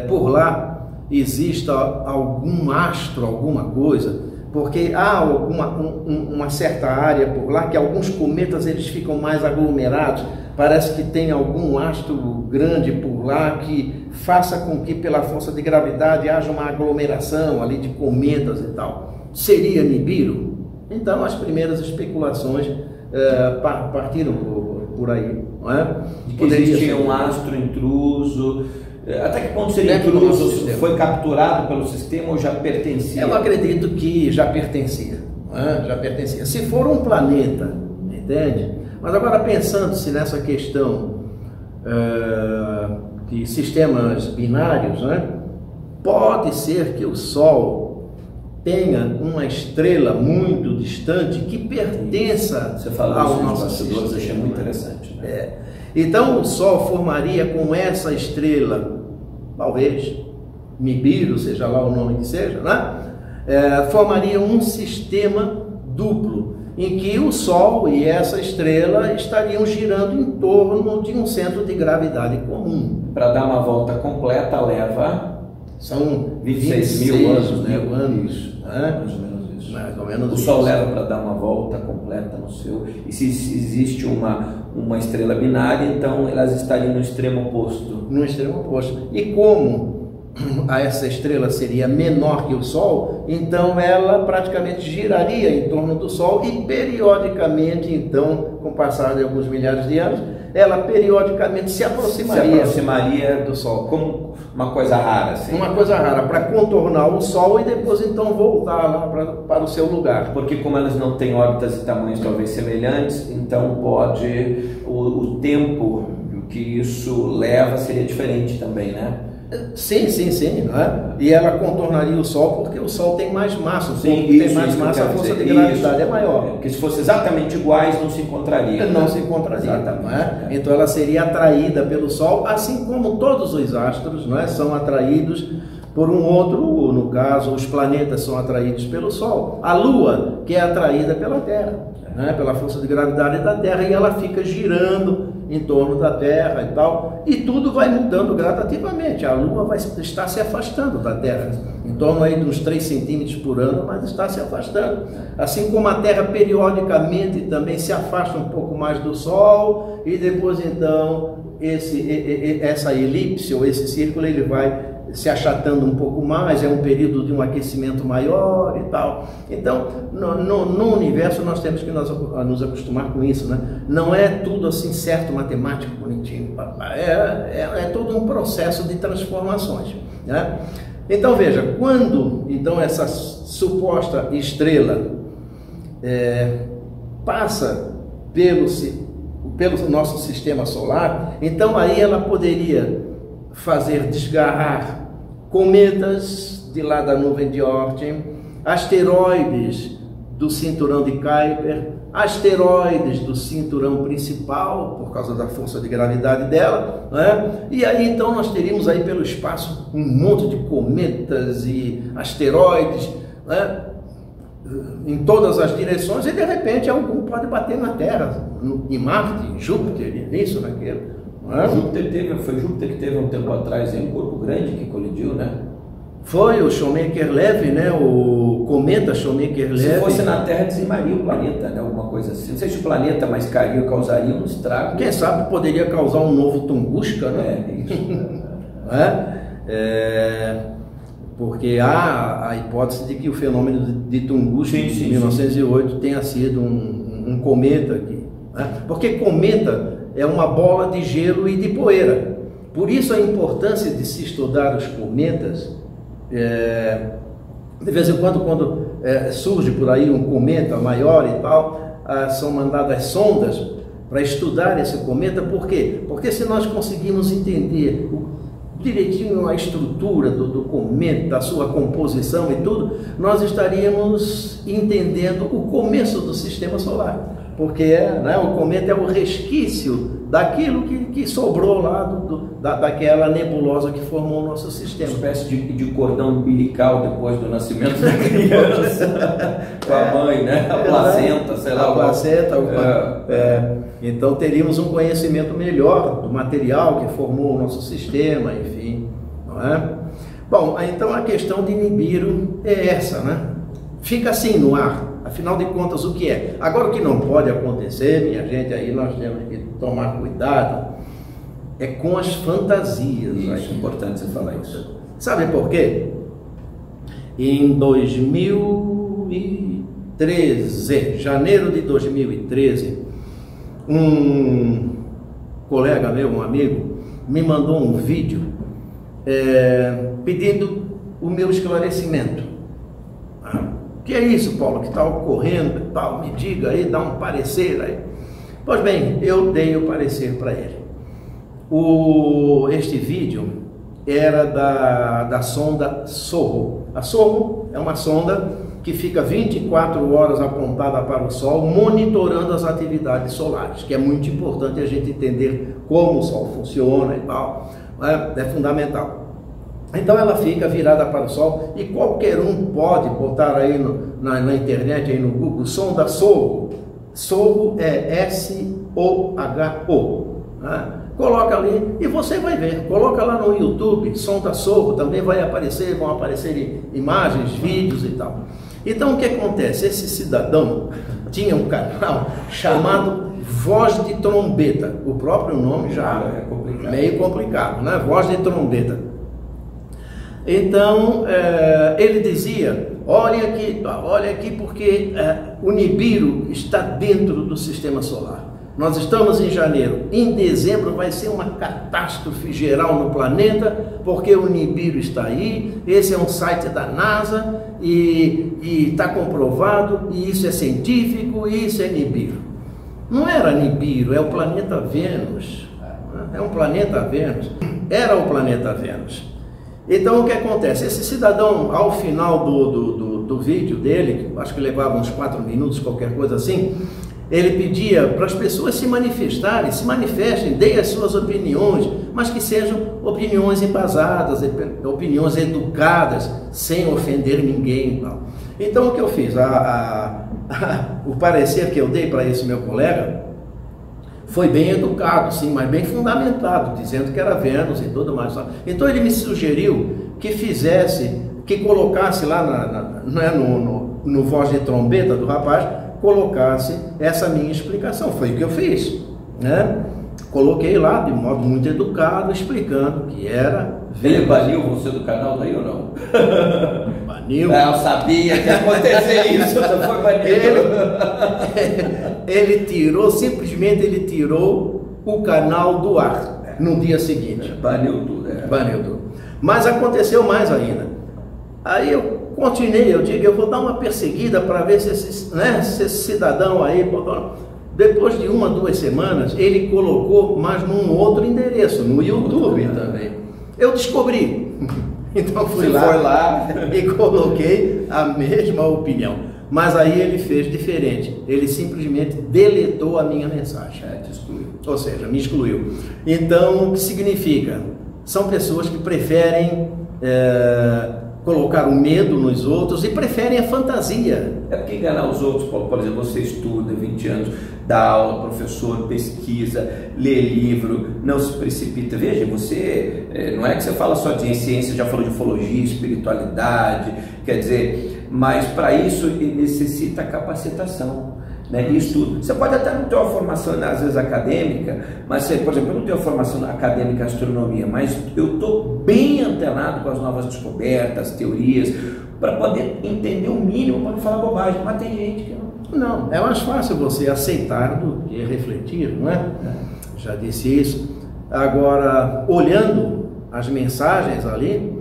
B: por lá exista algum astro, alguma coisa, porque há uma certa área por lá que alguns cometas eles ficam mais aglomerados. Parece que tem algum astro grande por lá que faça com que pela força de gravidade haja uma aglomeração ali de cometas e tal. Seria Nibiru? Então as primeiras especulações partiram por aí, não é?
A: De que existia um astro intruso. Até que ponto seria intruso? Foi capturado pelo sistema ou já pertencia?
B: Eu acredito que já pertencia, não é? Já pertencia. Se for um planeta, entende? Mas agora pensando-se nessa questão de sistemas binários, né? Pode ser que o Sol tenha uma estrela muito distante que pertença
A: Você falou
B: ao
A: isso nos
B: nosso
A: bastidores,
B: sistema.
A: achei muito interessante. Né?
B: Então o Sol formaria com essa estrela, talvez Nibiru, seja lá o nome que seja, né? Formaria um sistema duplo, em que o Sol e essa estrela estariam girando em torno de um centro de gravidade comum.
A: Para dar uma volta completa leva...
B: São
A: 26 mil anos, né?
B: Anos, né?
A: Mais ou menos isso.
B: Mais ou menos
A: o Sol leva para dar uma volta completa no seu... E se existe uma estrela binária, então elas estariam no extremo oposto.
B: No extremo oposto. E como essa estrela seria menor que o Sol, então ela praticamente giraria em torno do Sol e periodicamente, então, com o passar de alguns milhares de anos, ela periodicamente se aproximaria
A: do Sol, como uma coisa rara. Assim.
B: Uma coisa rara, para contornar o Sol e depois então voltar lá para o seu lugar.
A: Porque como elas não têm órbitas e tamanhos talvez semelhantes, então pode, o tempo que isso leva seria diferente também, né?
B: Sim, né? E ela contornaria o Sol porque o Sol tem mais massa. O Sol tem mais massa, a força de gravidade é maior.
A: Porque se fossem exatamente iguais, não se encontrariam.
B: Não se encontraria.
A: Exatamente.
B: Né? Então ela seria atraída pelo Sol, assim como todos os astros, não é? São atraídos por um outro, no caso, os planetas são atraídos pelo Sol. A Lua, que é atraída pela Terra, né? Pela força de gravidade da Terra, e ela fica girando em torno da Terra e tal, e tudo vai mudando gradativamente. A Lua vai estar se afastando da Terra, em torno aí de uns 3 centímetros por ano, mas está se afastando. Assim como a Terra periodicamente também se afasta um pouco mais do Sol, e depois então essa elipse ou esse círculo ele vai se achatando um pouco mais, é um período de um aquecimento maior e tal. Então, no universo nós temos que nos acostumar com isso, né? Não é tudo assim certo, matemático, bonitinho, é todo um processo de transformações, né? Então veja, quando então essa suposta estrela passa pelo nosso sistema solar, então aí ela poderia fazer desgarrar cometas de lá da nuvem de Oort, asteroides do cinturão de Kuiper, asteroides do cinturão principal, por causa da força de gravidade dela, né? E aí então nós teríamos aí pelo espaço um monte de cometas e asteroides, né? Em todas as direções, e de repente algum pode bater na Terra, em Marte, em Júpiter, nisso, naquilo.
A: Foi Júpiter que teve um tempo atrás um corpo grande que colidiu, né?
B: Foi o Shoemaker-Levy, né? O cometa Shoemaker-Levy.
A: Se fosse na Terra, dizimaria o planeta, né? Alguma coisa assim. Não sei se o planeta, mas causaria um estrago.
B: Quem sabe poderia causar um novo Tunguska, né? Porque há a hipótese de que o fenômeno de Tunguska de 1908 tenha sido um cometa aqui, né? Porque cometa é uma bola de gelo e de poeira. Por isso a importância de se estudar os cometas. De vez em quando surge por aí um cometa maior e tal, são mandadas sondas para estudar esse cometa. Por quê? Porque se nós conseguimos entender direitinho a estrutura do cometa, a sua composição e tudo, nós estaríamos entendendo o começo do sistema solar. Porque né, o cometa é o resquício daquilo que sobrou lá daquela nebulosa que formou o nosso sistema.
A: Uma espécie de cordão umbilical depois do nascimento da criança, com a mãe, né? A placenta, sei lá.
B: A placenta. Então teríamos um conhecimento melhor do material que formou o nosso sistema, enfim. Não é? Bom, então a questão de Nibiru é essa, né? Fica assim no ar. Afinal de contas, o que é? Agora, o que não pode acontecer, minha gente, aí nós temos que tomar cuidado, é com as fantasias.
A: Isso, é importante você falar isso.
B: Sabe por quê? Em 2013, janeiro de 2013, um colega meu, um amigo, me mandou um vídeo pedindo o meu esclarecimento. O que é isso, Paulo, que está ocorrendo e tal? Me diga aí, dá um parecer aí. Pois bem, eu dei o parecer para ele. Este vídeo era da sonda Sorro. A Sorro é uma sonda que fica 24 horas apontada para o Sol, monitorando as atividades solares, que é muito importante a gente entender como o Sol funciona e tal, é fundamental. Então ela fica virada para o Sol e qualquer um pode botar aí na internet, aí no Google, sonda Sorro. Sorro é S-O-H-O. Né? Coloca ali e você vai ver. Coloca lá no YouTube, sonda Sorro, também vai aparecer, vão aparecer imagens, vídeos e tal. Então o que acontece? Esse cidadão tinha um canal chamado Voz de Trombeta. O próprio nome já é meio complicado, né? Voz de Trombeta. Então ele dizia: olha aqui porque o Nibiru está dentro do sistema solar. Nós estamos em janeiro, em dezembro vai ser uma catástrofe geral no planeta, porque o Nibiru está aí. Esse é um site da NASA e está comprovado, e isso é científico, e isso é Nibiru. Não era Nibiru, é o planeta Vênus. É um planeta Vênus. Era o planeta Vênus. Então o que acontece? Esse cidadão, ao final do vídeo dele, acho que levava uns 4 minutos, qualquer coisa assim, ele pedia para as pessoas se manifestarem, se manifestem, deem as suas opiniões, mas que sejam opiniões embasadas, opiniões educadas, sem ofender ninguém e tal. Então o que eu fiz? O parecer que eu dei para esse meu colega foi bem educado, sim, mas bem fundamentado, dizendo que era Vênus e tudo mais. Então ele me sugeriu que colocasse lá no Voz de Trombeta do rapaz, colocasse essa minha explicação. Foi o que eu fiz, né? Coloquei lá de modo muito educado, explicando que era Vênus.
A: Ele baniu você do canal daí ou não?
B: Baniu?
A: Eu sabia que ia acontecer isso, você foi banido.
B: Ele tirou o canal do ar no dia seguinte.
A: Baniu tudo,
B: Baniu tudo. Mas aconteceu mais ainda. Aí eu continuei, eu digo, eu vou dar uma perseguida para ver se esse cidadão aí, depois de 1 a 2 semanas, ele colocou, mas num outro endereço, no YouTube também. Eu descobri. Então fui lá e coloquei a mesma opinião. Mas aí ele fez diferente. Ele simplesmente deletou a minha mensagem.
A: Te excluiu.
B: Ou seja, me excluiu. Então, o que significa? São pessoas que preferem colocar o medo nos outros e preferem a fantasia.
A: É porque enganar os outros, Paulo, por exemplo, você estuda 20 anos, dá aula, professor, pesquisa, lê livro, não se precipita. Veja, você, não é que você fala só de ciência, já falou de ufologia, espiritualidade, quer dizer, mas para isso necessita capacitação. Né, e estudo. Você pode até não ter uma formação, às vezes, acadêmica, mas, por exemplo, eu não tenho formação acadêmica em astronomia, mas eu estou bem antenado com as novas descobertas, teorias, para poder entender o mínimo, para não falar bobagem. Mas tem gente que não.
B: Não, é mais fácil você aceitar do que refletir, não é? Já disse isso. Agora, olhando as mensagens ali,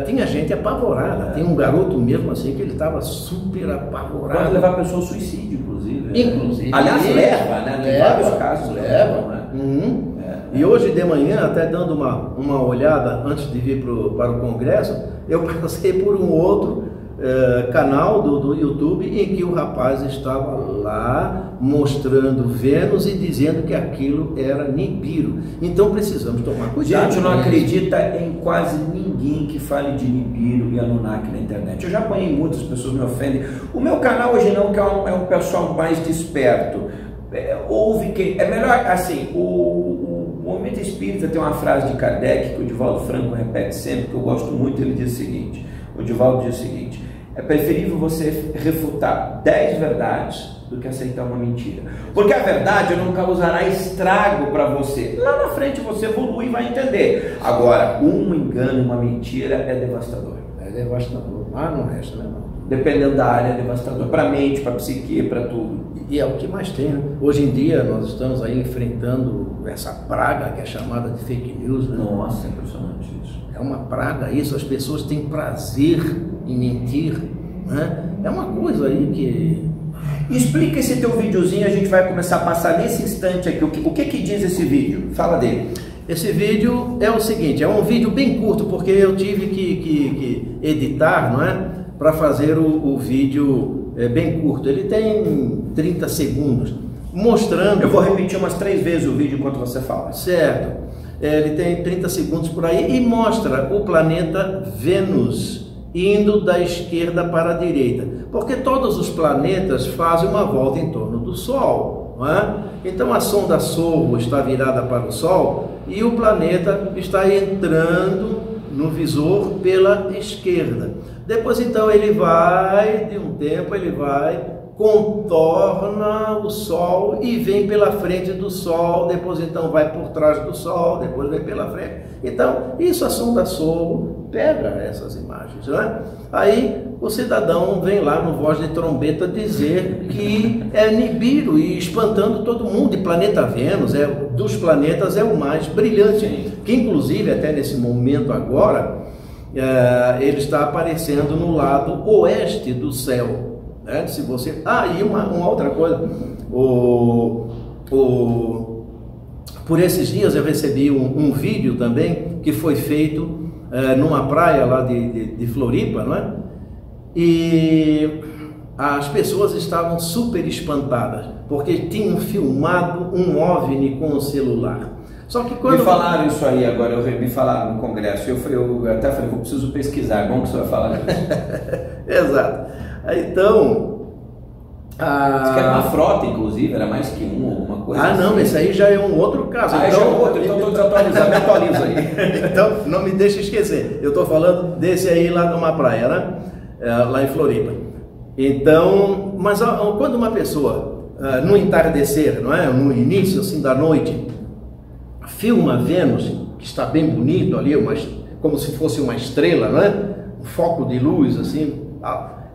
B: tinha gente apavorada. Tem um garoto mesmo assim que ele estava super apavorado.
A: Pode levar a pessoa ao suicídio, inclusive.
B: Inclusive.
A: Aliás, leva, né? Tem vários casos.
B: Leva. Né? E hoje de manhã, até dando uma olhada antes de vir para o congresso, eu passei por um outro canal do YouTube em que o rapaz estava lá mostrando Vênus e dizendo que aquilo era Nibiru. Então precisamos tomar cuidado.
A: Gente, não acredita em quase ninguém que fale de Nibiru e Anunnaki na internet. Eu já apanhei muitas pessoas, me ofendem. O meu canal hoje não, que é um pessoal mais desperto. Ouve quem... É melhor, assim, o movimento espírita tem uma frase de Kardec que o Divaldo Franco repete sempre, que eu gosto muito. Ele diz o seguinte, o Divaldo diz o seguinte: é preferível você refutar 10 verdades do que aceitar uma mentira, porque a verdade não causará estrago para você. Lá na frente você evolui e vai entender. Agora, um engano, uma mentira é devastador.
B: É devastador. Não resta, né?
A: Dependendo da área, é devastador para a mente, para a psique, para tudo.
B: E é o que mais tem, né? Hoje em dia nós estamos aí enfrentando essa praga que é chamada de fake news, né?
A: Nossa, é impressionante isso.
B: É uma praga isso, as pessoas têm prazer em mentir, né? É uma coisa aí que...
A: Explica esse teu videozinho, a gente vai começar a passar nesse instante aqui. O que diz esse vídeo? Fala dele.
B: Esse vídeo é o seguinte, é um vídeo bem curto, porque eu tive que editar, não é? Para fazer o vídeo bem curto. Ele tem 30 segundos, mostrando...
A: Eu vou repetir umas 3 vezes o vídeo enquanto você fala.
B: Certo. Ele tem 30 segundos por aí e mostra o planeta Vênus indo da esquerda para a direita, porque todos os planetas fazem uma volta em torno do Sol, não é? Então a sonda Sorro está virada para o Sol e o planeta está entrando no visor pela esquerda. Depois então ele vai, de um tempo ele vai, contorna o Sol e vem pela frente do Sol, depois então vai por trás do Sol, depois vem pela frente. Então, isso a sonda Sorro pega essas imagens, né? Aí o cidadão vem lá no voz de trombeta dizer que é Nibiru e espantando todo mundo. E planeta Vênus, dos planetas, é o mais brilhante, que inclusive até nesse momento agora, ele está aparecendo no lado oeste do céu. Se você... e uma outra coisa, por esses dias eu recebi um vídeo também que foi feito numa praia lá de Floripa, não é? E as pessoas estavam super espantadas, porque tinham filmado um OVNI com o celular. Só que quando...
A: Me falaram isso aí agora, me falaram no congresso, eu até falei, eu preciso pesquisar, é bom que você vai falar disso.
B: Exato. Então...
A: Isso que era uma frota, inclusive, era mais que um, alguma coisa assim.
B: Não, esse aí já é um outro caso.
A: Então, já é outro, então estou desatualizado, me atualiza aí.
B: Então, não me deixe esquecer, eu estou falando desse aí lá numa praia, né? Lá em Floripa. Então, mas quando uma pessoa, no entardecer, não é? No início assim da noite, filma Vênus, que está bem bonito ali, como se fosse uma estrela, não é? Um foco de luz assim,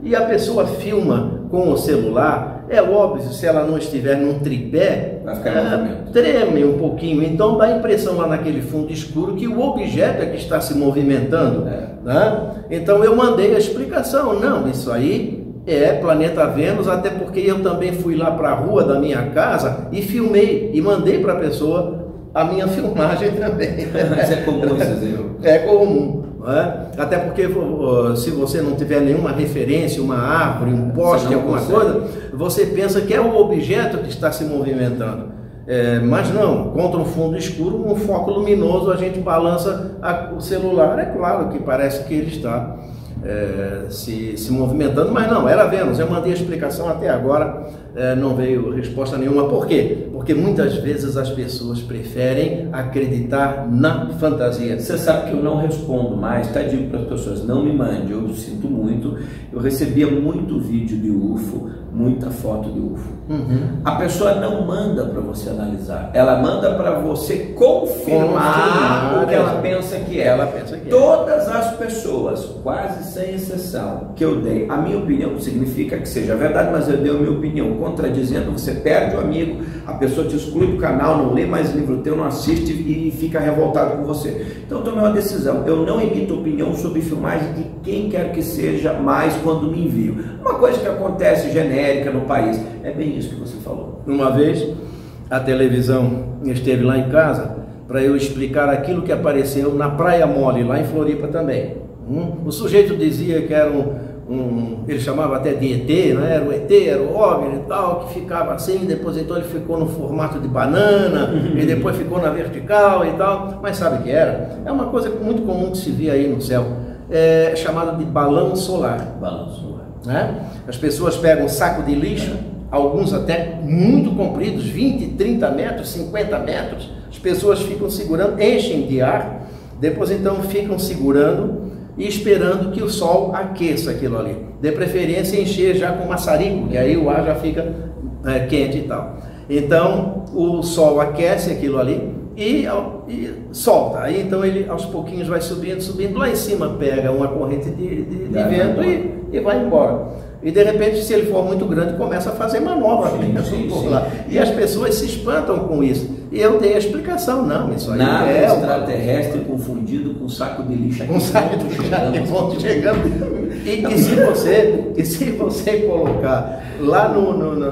B: e a pessoa filma com o celular, é óbvio, se ela não estiver num tripé,
A: vai ficar em movimento.
B: Treme um pouquinho, então dá a impressão lá naquele fundo escuro que o objeto é que está se movimentando, né? Então eu mandei a explicação, não, isso aí é planeta Vênus, até porque eu também fui lá para a rua da minha casa e filmei, e mandei para a pessoa a minha filmagem também.
A: Mas é comum esse erro.
B: É comum. Até porque se você não tiver nenhuma referência, uma árvore, um poste, alguma coisa, você pensa que é o objeto que está se movimentando. Mas não, contra um fundo escuro, um foco luminoso, a gente balança o celular, é claro que parece que ele está se movimentando, mas não, era Vênus. Eu mandei a explicação até agora, não veio resposta nenhuma. Por quê? Porque muitas vezes as pessoas preferem acreditar na fantasia.
A: Você sabe que eu não respondo mais, digo para as pessoas, não me mande, eu sinto muito. Eu recebia muito vídeo de UFO, muita foto de UFO. A pessoa não manda para você analisar, ela manda para você confirmar o que ela pensa que é. Todas as pessoas, quase sem exceção, que eu dei, a minha opinião não significa que seja verdade, mas eu dei a minha opinião contradizendo, você perde o amigo, a pessoa te exclui do canal, não lê mais livro teu, não assiste e fica revoltado com você. Então eu tomei uma decisão, eu não emito opinião sobre filmagem de quem quer que seja, mais quando me envio. Uma coisa que acontece genérica no país, é bem isso que você falou.
B: Uma vez a televisão esteve lá em casa para eu explicar aquilo que apareceu na Praia Mole, lá em Floripa também. O sujeito dizia que era ele chamava até de ET, né? Era o ET, era o OVNI e tal, que ficava assim, depois então ele ficou no formato de banana, e depois ficou na vertical e tal, mas sabe o que era? É uma coisa muito comum que se via aí no céu, chamado de balão solar.
A: Balão solar.
B: Né? As pessoas pegam um saco de lixo, alguns até muito compridos, 20, 30 metros, 50 metros, as pessoas ficam segurando, enchem de ar, depois então ficam segurando e esperando que o sol aqueça aquilo ali. De preferência encher já com maçarico, que aí o ar já fica quente e tal. Então o sol aquece aquilo ali e solta. Aí então ele aos pouquinhos vai subindo, lá em cima pega uma corrente de vento e vai embora. E de repente, se ele for muito grande, começa a fazer manobra por lá. E as pessoas se espantam com isso. E eu dei a explicação, não, isso aí
A: nada é extraterrestre confundido com saco de lixo.
B: Com saco de lixo chegando. E se você colocar lá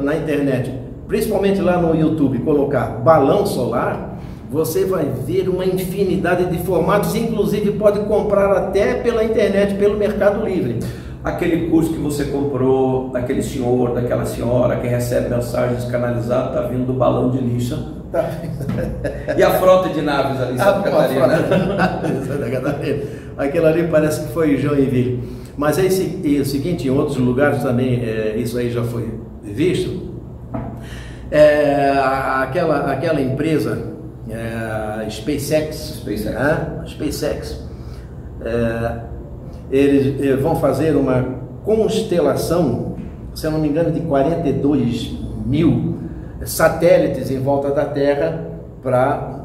B: na internet, principalmente lá no YouTube, colocar balão solar, você vai ver uma infinidade de formatos, inclusive pode comprar até pela internet, pelo Mercado Livre.
A: Aquele curso que você comprou, daquele senhor, daquela senhora que recebe mensagens canalizadas, está vindo do balão de lixo.
B: Tá.
A: E a frota de naves ali em Santa Catarina?
B: Aquilo ali parece que foi Joinville. Mas é o seguinte, em outros lugares também isso aí já foi visto. Aquela empresa, SpaceX. Eles vão fazer uma constelação, se eu não me engano, de 42 mil satélites em volta da Terra para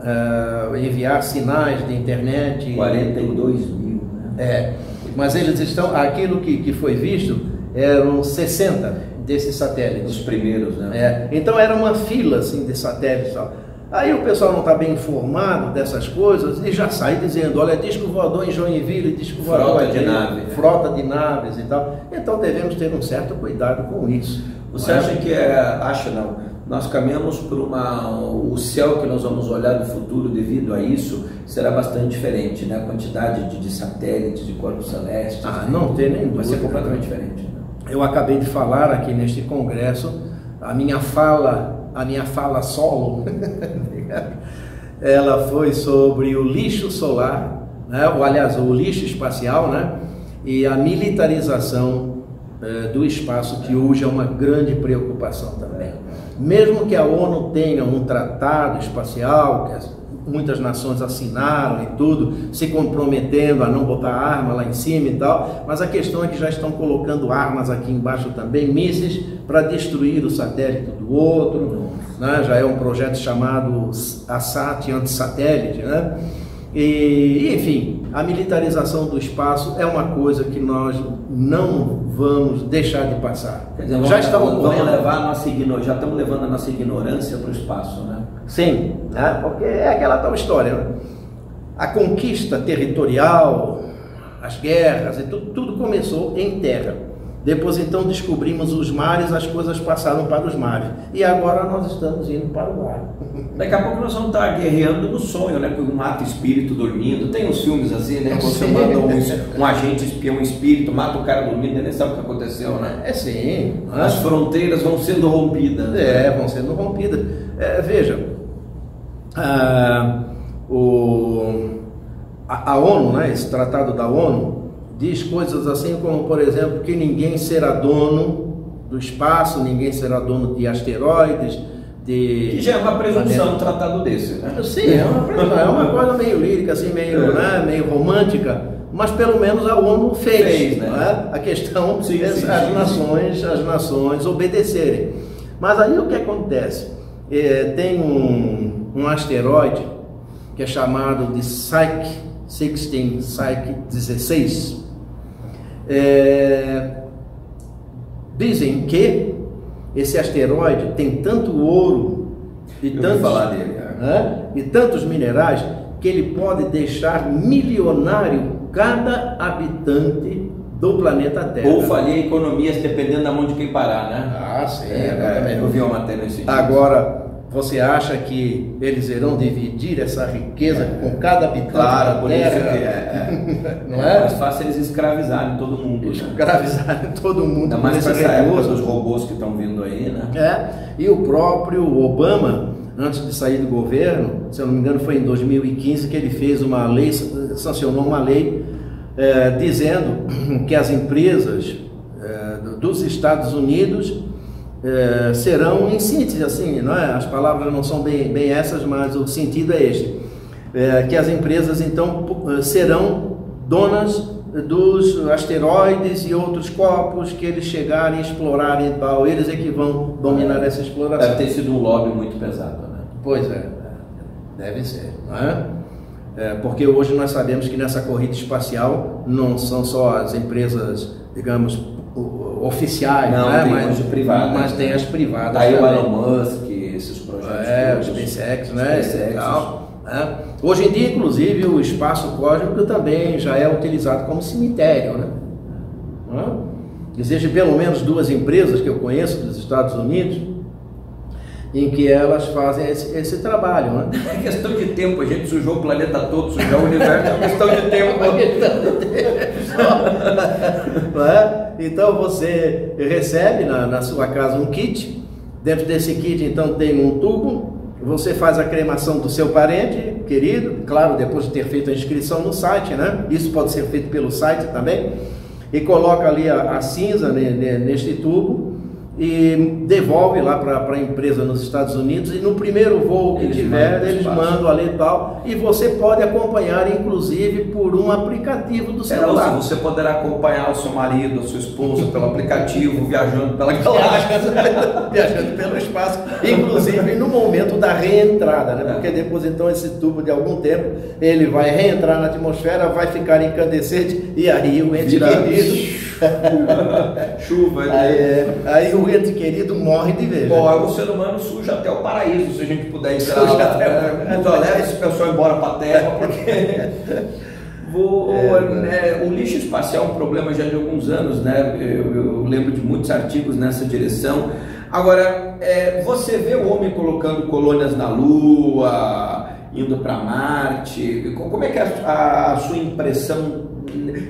B: enviar sinais de internet.
A: 42 mil, né?
B: Mas eles estão, aquilo que foi visto eram 60 desses satélites.
A: Os primeiros, né?
B: Então era uma fila assim de satélites. Aí o pessoal não está bem informado dessas coisas e já sai dizendo, olha, disco voador em Joinville, disco voador frota de naves e tal. Então devemos ter um certo cuidado com isso.
A: Você acha que nós caminhamos por o céu que nós vamos olhar no futuro devido a isso será bastante diferente, né? A quantidade de satélites, de corpos celestes.
B: Não tem nem dúvida.
A: Vai ser completamente diferente. Né?
B: Eu acabei de falar aqui neste congresso, a minha fala solo, ela foi sobre o lixo solar, né? O lixo espacial, né? E a militarização do espaço, que hoje é uma grande preocupação também. Mesmo que a ONU tenha um tratado espacial, que muitas nações assinaram e tudo, se comprometendo a não botar arma lá em cima e tal, mas a questão é que já estão colocando armas aqui embaixo também, mísseis, para destruir o satélite do outro, né? Já é um projeto chamado ASAT, anti-satélite, né? E, enfim, a militarização do espaço é uma coisa que nós não vamos deixar de passar.
A: Quer dizer, já estamos levando a nossa ignorância para o espaço, né?
B: Sim, né? Porque é aquela tal história, né? A conquista territorial, as guerras, e tudo começou em terra. Depois então descobrimos os mares, as coisas passaram para os mares. E agora nós estamos indo para o mar.
A: Daqui a pouco nós vamos estar guerreando no sonho, né? Porque mata espírito dormindo. Tem uns filmes assim, né? Você manda um agente espião, um espírito, mata o cara dormindo e nem sabe o que aconteceu, né?
B: Sim.
A: As fronteiras vão sendo rompidas.
B: Vão sendo rompidas. Veja, a ONU, né? Esse tratado da ONU, diz coisas assim como, por exemplo, que ninguém será dono do espaço, ninguém será dono de asteroides,
A: que já é uma presunção um tratado desse, né?
B: Sim, é uma coisa meio lírica, assim, né? Meio romântica, mas pelo menos a ONU fez, né? Né? A questão é as nações obedecerem. Mas aí o que acontece? Tem um asteroide que é chamado de Psyche 16, Psyche 16. Dizem que esse asteroide tem tanto ouro e tantos minerais que ele pode deixar milionário cada habitante do planeta Terra.
A: Ou falir economias dependendo da mão de quem parar, né?
B: Sim.
A: Eu vi uma matéria nesse sentido.
B: Agora, você acha que eles irão dividir essa riqueza com cada habitante?
A: Claro, por isso
B: que não é?
A: Mais fácil eles escravizarem todo mundo.
B: Escravizarem todo mundo.
A: Ainda mais essa época dos robôs que estão vindo aí, né?
B: E o próprio Obama, antes de sair do governo, se eu não me engano foi em 2015 que ele fez uma lei, sancionou uma lei dizendo que as empresas dos Estados Unidos serão, em síntese, assim, não é? As palavras não são bem essas, mas o sentido é este, que as empresas então serão donas dos asteroides e outros corpos que eles chegarem, explorarem e tal, eles é que vão dominar essa exploração.
A: Deve ter sido um lobby muito pesado, né?
B: Pois deve ser, não é? Porque hoje nós sabemos que nessa corrida espacial não são só as empresas, digamos, oficiais,
A: não,
B: né?
A: Mas
B: tem as privadas.
A: Aí o Elon Musk, esses projetos.
B: O SpaceX, né? Hoje em dia, inclusive, o espaço cósmico também já é utilizado como cemitério, né? Existem pelo menos duas empresas que eu conheço dos Estados Unidos em que elas fazem esse trabalho, né?
A: É questão de tempo, a gente sujou o planeta todo, sujou o universo, é questão de tempo.
B: Então você recebe na sua casa um kit, dentro desse kit então tem um tubo, você faz a cremação do seu parente querido, claro, depois de ter feito a inscrição no site, né? Isso pode ser feito pelo site também, e coloca ali a cinza neste tubo, e devolve lá para a empresa nos Estados Unidos, e no primeiro voo que tiver, eles mandam ali e tal, e você pode acompanhar inclusive por um aplicativo do celular.
A: Você poderá acompanhar o seu marido, a sua esposa pelo aplicativo, viajando pela galáxia.
B: Viajando pelo espaço, inclusive no momento da reentrada, né? Porque depois então esse tubo de algum tempo, ele vai reentrar na atmosfera, vai ficar incandescente, e aí o ente querido...
A: Chuva.
B: Aí o ente querido morre de vez.
A: Bom, o ser humano suja até o paraíso, se a gente puder entrar lá. Então leva esse pessoal embora para a Terra, porque o lixo espacial é um problema já de alguns anos, né? Eu lembro de muitos artigos nessa direção. Agora, você vê o homem colocando colônias na Lua, indo para Marte, como é que é a sua impressão?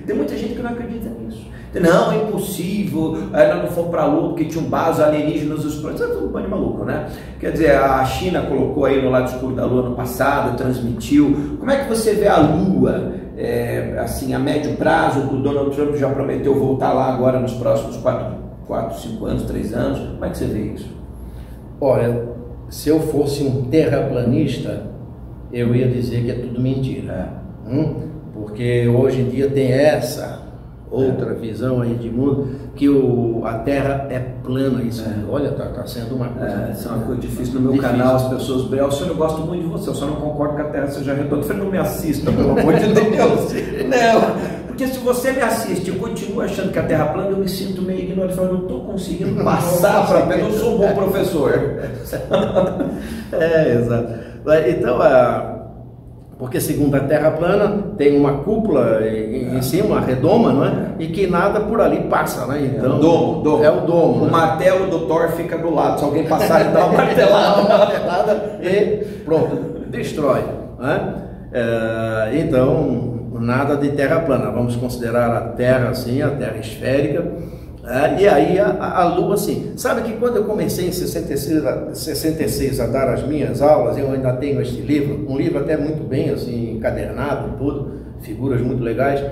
A: Tem muita gente que não acredita nisso. Não, é impossível, nós não fomos para a Lua porque tinha um base alienígena nos planetas. É tudo um bando de maluco, né? Quer dizer, a China colocou aí no lado escuro da Lua no passado, transmitiu. Como é que você vê a Lua, assim, a médio prazo? O Donald Trump já prometeu voltar lá agora nos próximos 4, 5 anos, 3 anos. Como é que você vê isso?
B: Olha, se eu fosse um terraplanista, eu ia dizer que é tudo mentira. Porque hoje em dia tem essa outra visão aí de mundo, que a Terra é plana. Isso, olha, tá sendo uma coisa...
A: Isso é uma coisa difícil. No meu canal, as pessoas brilham. Eu gosto muito de você, eu só não concordo que a Terra seja redonda. Eu falei, não me assista, pelo amor de Deus. Não, porque se você me assiste e continua achando que a Terra é plana, eu me sinto meio ignorante. Eu não estou conseguindo passar para frente, eu não sou um bom professor.
B: Exato. Então, porque segundo a Terra plana, tem uma cúpula em cima, uma redoma, não é? E que nada por ali passa, né? Então,
A: domo.
B: É o domo.
A: O martelo do Thor fica do lado, se alguém passar, ele dá uma martelada.
B: E pronto, destrói. Né? Então, nada de Terra plana. Vamos considerar a Terra assim, a Terra esférica. E aí a Lua, assim, sabe que quando eu comecei em 66 a dar as minhas aulas, eu ainda tenho este livro, um livro até muito bem assim, encadernado, tudo, figuras muito legais,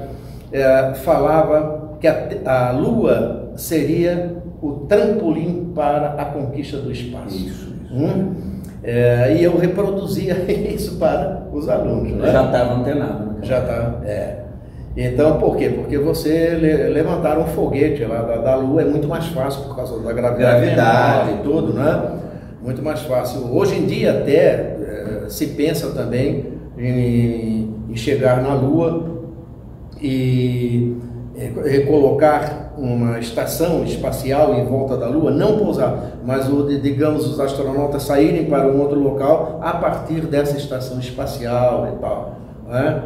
B: falava que a Lua seria o trampolim para a conquista do espaço.
A: Isso.
B: E eu reproduzia isso para os alunos. Né?
A: Já estava antenado. Né?
B: Já estava, Então, por quê? Porque você levantar um foguete lá da Lua é muito mais fácil por causa da gravidade e tudo, né? Muito mais fácil. Hoje em dia até se pensa também em chegar na Lua e recolocar uma estação espacial em volta da Lua, não pousar, mas digamos os astronautas saírem para um outro local a partir dessa estação espacial e tal, né?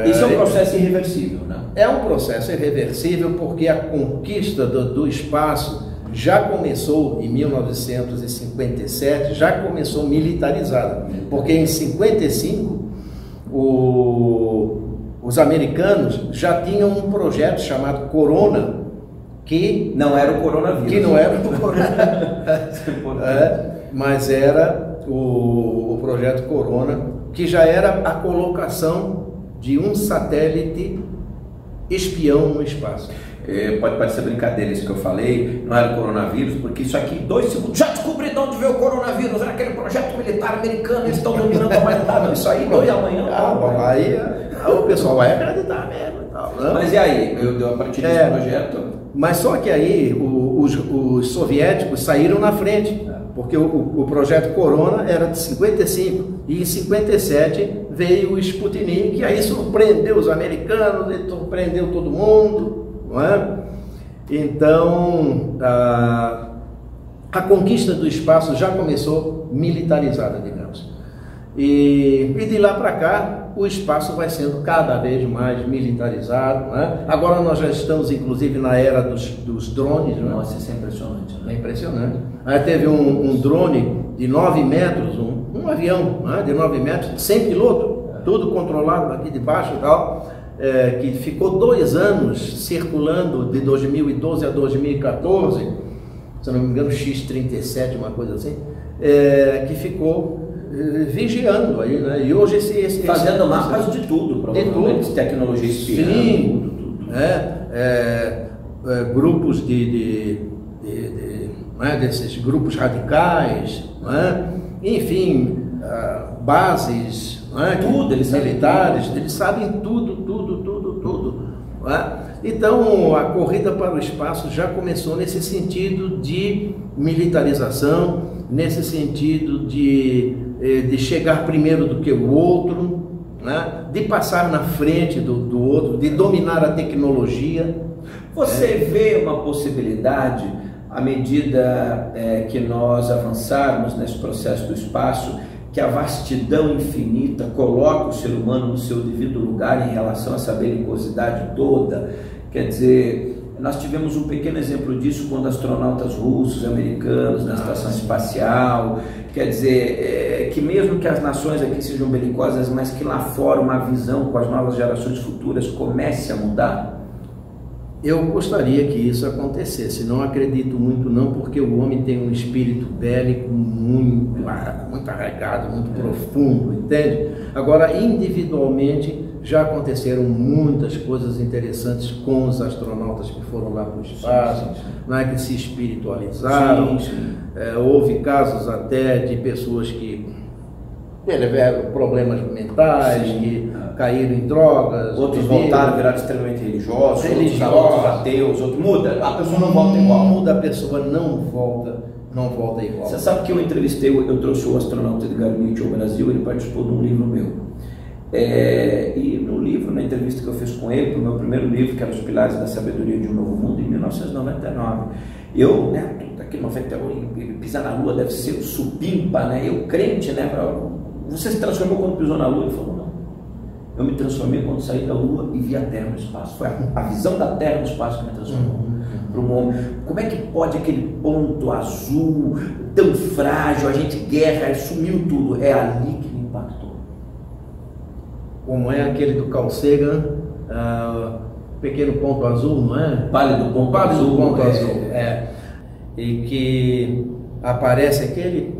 A: Isso é um processo irreversível, né?
B: É um processo irreversível porque a conquista do espaço já começou em 1957, já começou militarizada. Porque em 55 os americanos já tinham um projeto chamado Corona, que
A: não era o coronavírus.
B: Que não era o coronavírus, mas era o projeto Corona, que já era a colocação de um satélite espião no espaço.
A: Pode parecer brincadeira isso que eu falei, não era o coronavírus, porque isso aqui, 2 segundos, já descobri de onde veio o coronavírus, era aquele projeto militar americano, eles estão dominando a humanidade, isso aí, hoje amanhã.
B: Aí o pessoal vai acreditar mesmo e tal. Né?
A: Mas e aí, a partir desse projeto?
B: Mas só que aí os soviéticos saíram na frente, porque o projeto Corona era de 55 e em 57 veio o Sputnik, e aí surpreendeu os americanos e surpreendeu todo mundo, não é? Então a conquista do espaço já começou militarizada, digamos, e de lá para cá o espaço vai sendo cada vez mais militarizado, né? Agora nós já estamos, inclusive, na era dos drones. Né?
A: Nossa, isso é impressionante. Né?
B: É impressionante. Aí teve um drone de 9 metros, um avião, né, de 9 metros, sem piloto, tudo controlado aqui de baixo e tal, que ficou 2 anos circulando de 2012 a 2014, se não me engano, X-37, uma coisa assim, que ficou vigiando aí, né? E hoje
A: fazendo mapas de tudo, provavelmente, de tecnologia espiando.
B: Sim, tudo. Grupos desses grupos radicais, né? Enfim, bases, né?
A: Tudo, eles
B: militares, eles sabem tudo. Né? Então a corrida para o espaço já começou nesse sentido de militarização, nesse sentido de chegar primeiro do que o outro, né? De passar na frente do outro, de dominar a tecnologia.
A: Você vê uma possibilidade, à medida que nós avançarmos nesse processo do espaço, que a vastidão infinita coloca o ser humano no seu devido lugar em relação a essa belicosidade toda? Quer dizer, nós tivemos um pequeno exemplo disso quando astronautas russos, americanos, na estação espacial. Quer dizer, que mesmo que as nações aqui sejam belicosas, mas que lá fora uma visão com as novas gerações futuras comece a mudar?
B: Eu gostaria que isso acontecesse, não acredito muito não, porque o homem tem um espírito bélico muito arraigado, muito profundo, entende? Agora, individualmente, já aconteceram muitas coisas interessantes com os astronautas que foram lá para o espaço, né, que se espiritualizaram. Houve casos até de pessoas que tiveram problemas mentais, que caíram em drogas.
A: Outros voltaram, viraram extremamente religiosos, outros ateus, outros muda. A pessoa não volta igual.
B: Muda, a pessoa não volta igual.
A: Você sabe que eu entrevistei, eu trouxe o astronauta Edgar Mitchell ao Brasil, ele participou de um livro meu. E no livro, na entrevista que eu fiz com ele, para o meu primeiro livro, que era Os Pilares da Sabedoria de um Novo Mundo, em 1999. Eu, né, aqui em 91, pisar na Lua deve ser o supimpa, né? Eu crente, né? Você se transformou quando pisou na Lua? Ele falou, não. Eu me transformei quando saí da Lua e vi a Terra no espaço. Foi a visão da Terra no espaço que me transformou para um homem. Como é que pode aquele ponto azul, tão frágil, a gente guerra, sumiu tudo? É ali que me impactou.
B: Como é aquele do Carl Sagan, pequeno ponto azul, não é?
A: Pálido ponto azul.
B: E que aparece aquele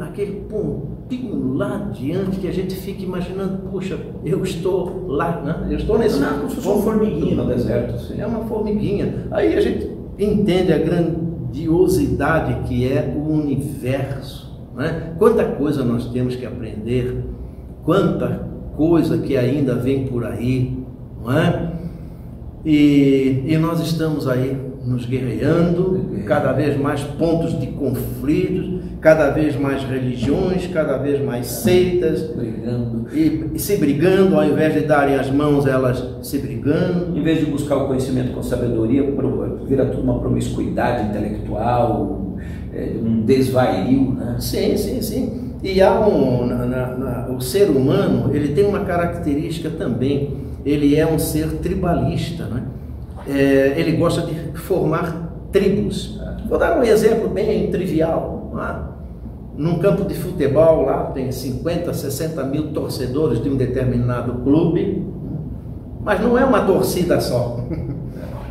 B: pontinho lá adiante que a gente fica imaginando, puxa, eu estou lá, né? Eu estou nesse...
A: Como se fosse uma formiguinha no deserto. Assim.
B: É uma formiguinha. Aí a gente entende a grandiosidade que é o universo, né? Quanta coisa nós temos que aprender, quanta coisa que ainda vem por aí, não é? E nós estamos aí nos guerreando, cada vez mais pontos de conflitos, cada vez mais religiões, cada vez mais seitas,
A: brigando.
B: E se brigando, ao invés de darem as mãos, elas se brigando.
A: Em vez de buscar o conhecimento com sabedoria, vira tudo uma promiscuidade intelectual, um desvario, né?
B: Sim. E há o ser humano, ele tem uma característica também, ele é um ser tribalista, né? Ele gosta de formar tribos. Vou dar um exemplo bem trivial. Num campo de futebol lá tem 50, 60 mil torcedores de um determinado clube, mas não é uma torcida só.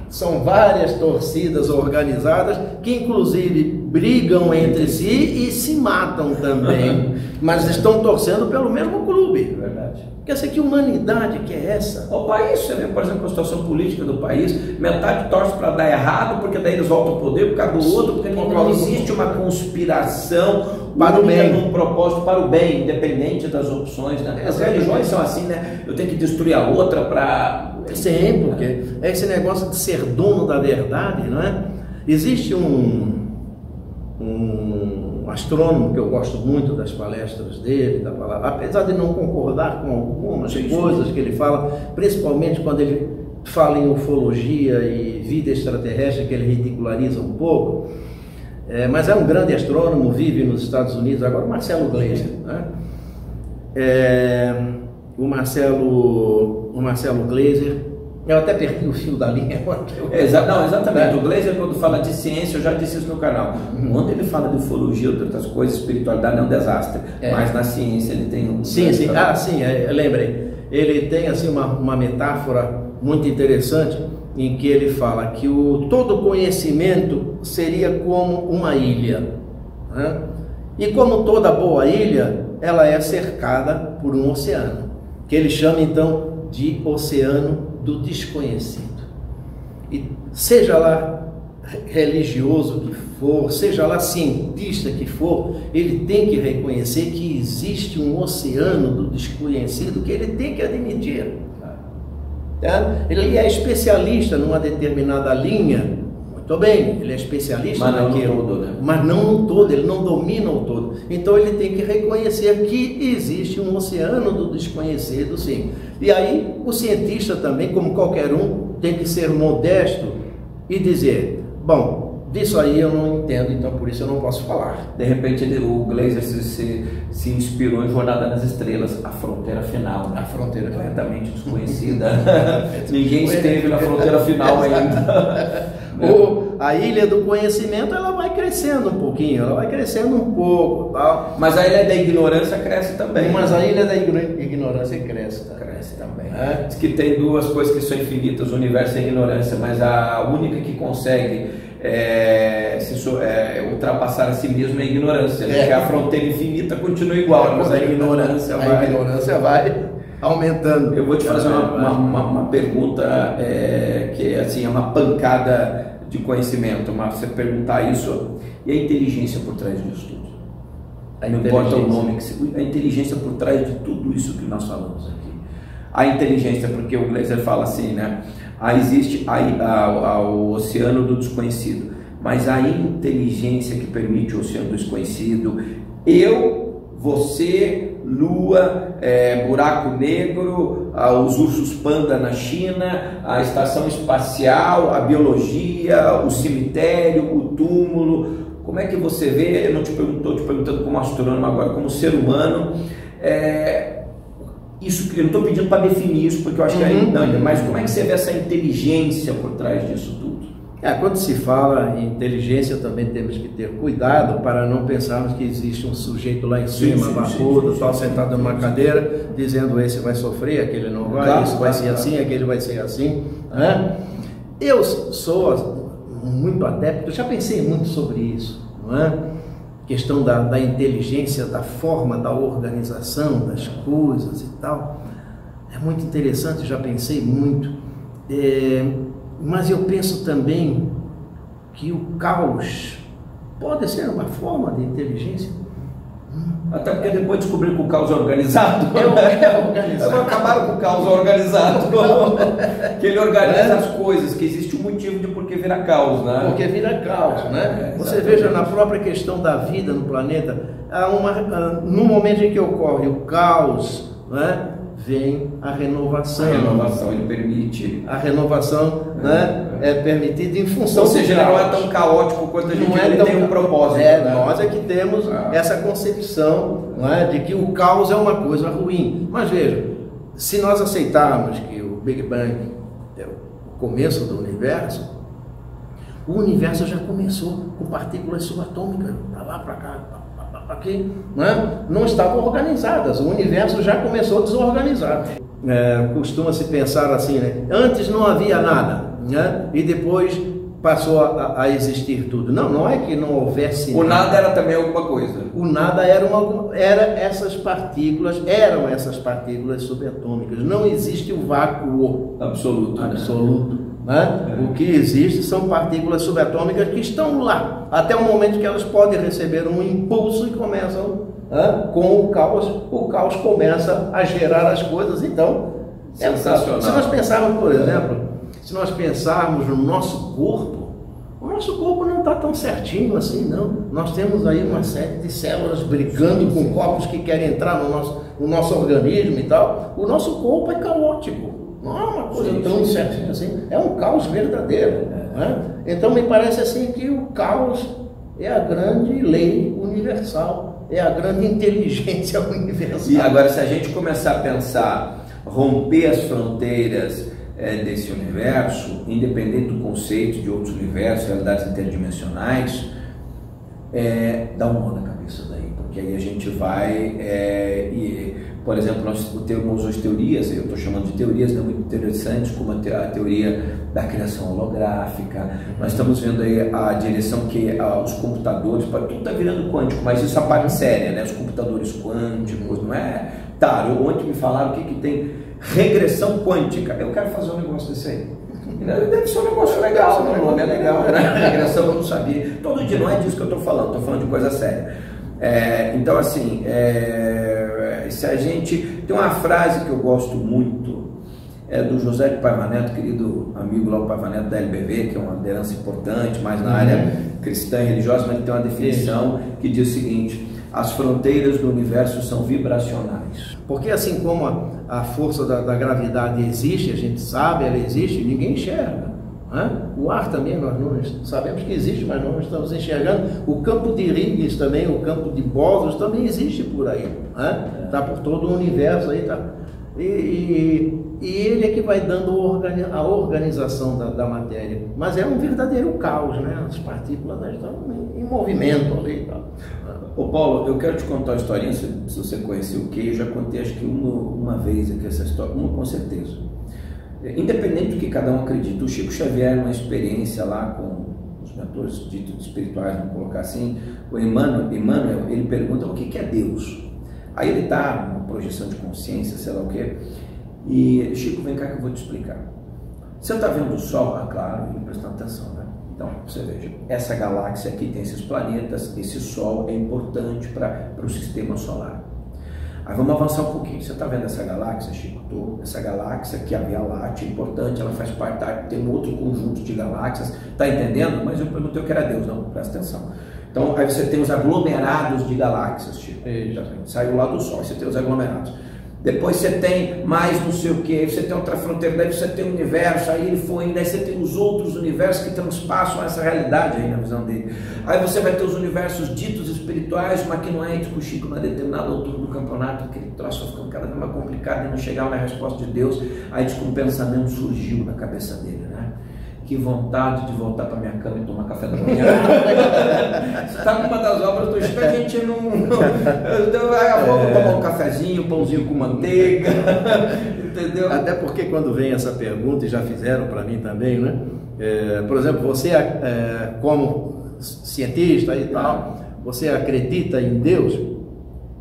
B: São várias torcidas organizadas que inclusive brigam entre si e se matam também, mas estão torcendo pelo mesmo clube.
A: Verdade.
B: Quer dizer, que humanidade que é essa?
A: O país, você vê, por exemplo, a situação política do país, metade torce para dar errado, porque daí eles voltam ao poder por causa do outro, porque não existe uma conspiração para o bem, um propósito para o bem, independente das opções, né? As religiões são assim, né? Eu tenho que destruir a outra para...
B: Sim, porque é esse negócio de ser dono da verdade, não é? Existe um astrônomo que eu gosto muito das palestras dele, apesar de não concordar com algumas coisas que ele fala, principalmente quando ele fala em ufologia e vida extraterrestre, que ele ridiculariza um pouco, mas é um grande astrônomo, vive nos Estados Unidos agora, Marcelo Gleiser, né? o Marcelo Gleiser. Eu até perdi o fio da linha.
A: Não, exatamente. O Gleiser, quando fala de ciência, eu já disse isso no canal. Quando ele fala de ufologia ou de outras coisas, espiritualidade é um desastre. Mas na ciência ele tem um...
B: Sim. Eu lembrei. Ele tem assim uma metáfora muito interessante em que ele fala que todo conhecimento seria como uma ilha, né? E como toda boa ilha, ela é cercada por um oceano, que ele chama então de oceano do desconhecido. E seja lá religioso que for, seja lá cientista que for, ele tem que reconhecer que existe um oceano do desconhecido que ele tem que admitir. Tá? Ele é especialista numa determinada linha, muito bem, ele é especialista naquilo, mas não no todo, ele não domina o todo. Então ele tem que reconhecer que existe um oceano do desconhecido, sim. E aí o cientista também, como qualquer um, tem que ser modesto e dizer, bom, disso aí eu não entendo, então por isso eu não posso falar.
A: De repente o Gleiser se inspirou em Jornada nas Estrelas, a fronteira final.
B: A fronteira
A: completamente desconhecida. Ninguém esteve na fronteira final ainda.
B: A ilha do conhecimento, ela vai crescendo um pouquinho, ela vai crescendo um pouco, tal.
A: Mas a ilha da ignorância cresce também.
B: Mas a ilha da ignorância cresce também.
A: Diz que tem duas coisas que são infinitas, o universo e a ignorância, mas a única que consegue ultrapassar a si mesmo é a ignorância, porque a fronteira infinita continua igual, mas a ignorância
B: vai aumentando.
A: Eu vou te fazer uma pergunta que assim, é uma pancada de conhecimento, mas você perguntar isso, e a inteligência por trás disso tudo? Não importa o nome, a inteligência por trás de tudo isso que nós falamos aqui. A inteligência, porque o Gleiser fala assim, né? Existe o oceano do desconhecido, mas a inteligência que permite o oceano do desconhecido, você, Lua, buraco negro, os ursos panda na China, a estação espacial, a biologia, o cemitério, o túmulo. Como é que você vê? Eu não estou te perguntando como astrônomo agora, como ser humano. Isso, eu não estou pedindo para definir isso, porque eu acho que ainda, mas como é que você vê essa inteligência por trás disso tudo?
B: Quando se fala em inteligência, também temos que ter cuidado para não pensarmos que existe um sujeito lá em cima, barbudo, sentado numa cadeira, dizendo esse vai sofrer, aquele não vai, isso vai ser assim, aquele vai ser assim. Né? Eu sou muito adepto, já pensei muito sobre isso, não é? Questão da inteligência, da forma, da organização das coisas e tal. É muito interessante, já pensei muito. Mas eu penso também que o caos pode ser uma forma de inteligência.
A: Até porque depois descobriram que o caos é organizado.
B: Organizado.
A: Acabaram com o caos organizado. Que ele organiza as coisas, que existe um motivo de por que vira caos, né?
B: Porque vira caos, né? Você veja na própria questão da vida no planeta, no momento em que ocorre o caos, né, vem a renovação.
A: A renovação, ele permite.
B: A renovação, né, é permitida em função.
A: Ou seja, ele não é tão caótico quanto a gente tem um propósito.
B: Nós é que temos essa concepção, não é, de que o caos é uma coisa ruim. Mas veja, se nós aceitarmos que o Big Bang é o começo do universo, o universo já começou com partículas subatômicas, para lá, para cá, aqui, né? Não estavam organizadas, o universo já começou desorganizado. Costuma-se pensar assim, né? Antes não havia nada, né? E depois passou a existir tudo. Não é que não houvesse
A: nada. O nada era também alguma coisa.
B: O nada eram essas partículas subatômicas. Não existe o vácuo absoluto. Né? O que existe são partículas subatômicas que estão lá, até o momento que elas podem receber um impulso e começam, com o caos começa a gerar as coisas. Então,
A: sensacional.
B: Se nós pensarmos, por exemplo, no nosso corpo, o nosso corpo não está tão certinho assim, não. Nós temos aí uma série de células brigando com corpos que querem entrar no nosso organismo e tal. O nosso corpo é caótico. Não é uma coisa tão certinha assim, é um caos verdadeiro. Né? Então me parece assim que o caos é a grande lei universal, é a grande inteligência universal.
A: E agora, se a gente começar a pensar, romper as fronteiras desse universo, independente do conceito de outros universos, realidades interdimensionais, dá um nó na cabeça daí, porque aí a gente vai, por exemplo, nós temos as teorias, eu estou chamando de teorias, não muito interessantes, como a teoria da criação holográfica. Nós estamos vendo aí a direção que os computadores, tudo está virando quântico, mas isso é a parte séria, né? Os computadores quânticos, não é? Tá, ontem me falaram que tem regressão quântica. Eu quero fazer um negócio desse aí. Deve ser um negócio legal, o nome é legal, né? Regressão eu não sabia. Todo dia não é disso que eu estou falando de coisa séria. Então, assim, se a gente... Tem uma frase que eu gosto muito, do José de Paiva Neto, querido amigo lá do Paiva Neto da LBV, que é uma liderança importante, mais na área cristã e religiosa, mas ele tem uma definição que diz o seguinte: as fronteiras do universo são vibracionais.
B: Porque assim como a força da gravidade existe, a gente sabe, ela existe, ninguém enxerga. O ar também, nós não sabemos que existe, mas não estamos enxergando. O campo de Higgs também, o campo de bósons também existe por aí. Está por todo o universo aí. Tá. E ele é que vai dando a organização da matéria. Mas é um verdadeiro caos, né? As partículas estão em movimento ali e tal.
A: Ô Paulo, eu quero te contar uma historinha, se você conheceu o que eu já contei acho que uma vez aqui essa história, uma com certeza. Independente do que cada um acredita, o Chico Xavier, uma experiência lá com os mentores ditos espirituais, vamos colocar assim, o Emmanuel, ele pergunta o que é Deus. Aí ele está numa projeção de consciência, sei lá o que, e Chico, vem cá que eu vou te explicar. Você está vendo o Sol? Ah, claro, prestando atenção, né? Então, você veja, essa galáxia aqui tem esses planetas, esse Sol é importante para o sistema solar. Aí vamos avançar um pouquinho. Você está vendo essa galáxia, Chico? Essa galáxia que é a Via Láctea é importante, ela faz parte, tem um outro conjunto de galáxias, está entendendo? Mas eu perguntei o que era Deus, não, presta atenção. Então, aí você tem os aglomerados de galáxias, Chico. Saiu lá do Sol, aí você tem os aglomerados. Depois você tem mais não sei o que, você tem outra fronteira, daí você tem o universo, aí ele foi indo, aí você tem os outros universos que transpassam essa realidade aí na visão dele. Aí você vai ter os universos ditos espirituais, mas que não é ético, Chico, na determinada altura do campeonato, aquele troço ficando cada vez mais complicado e não chegava na resposta de Deus. Aí diz que um pensamento surgiu na cabeça dele, né? Que vontade de voltar para minha cama e tomar café da manhã. Está numa das obras do Chico, a gente não vamos tomar um cafezinho, um pãozinho com manteiga, entendeu?
B: Até porque quando vem essa pergunta, e já fizeram para mim também, né? Por exemplo, você como cientista e tal, você acredita em Deus?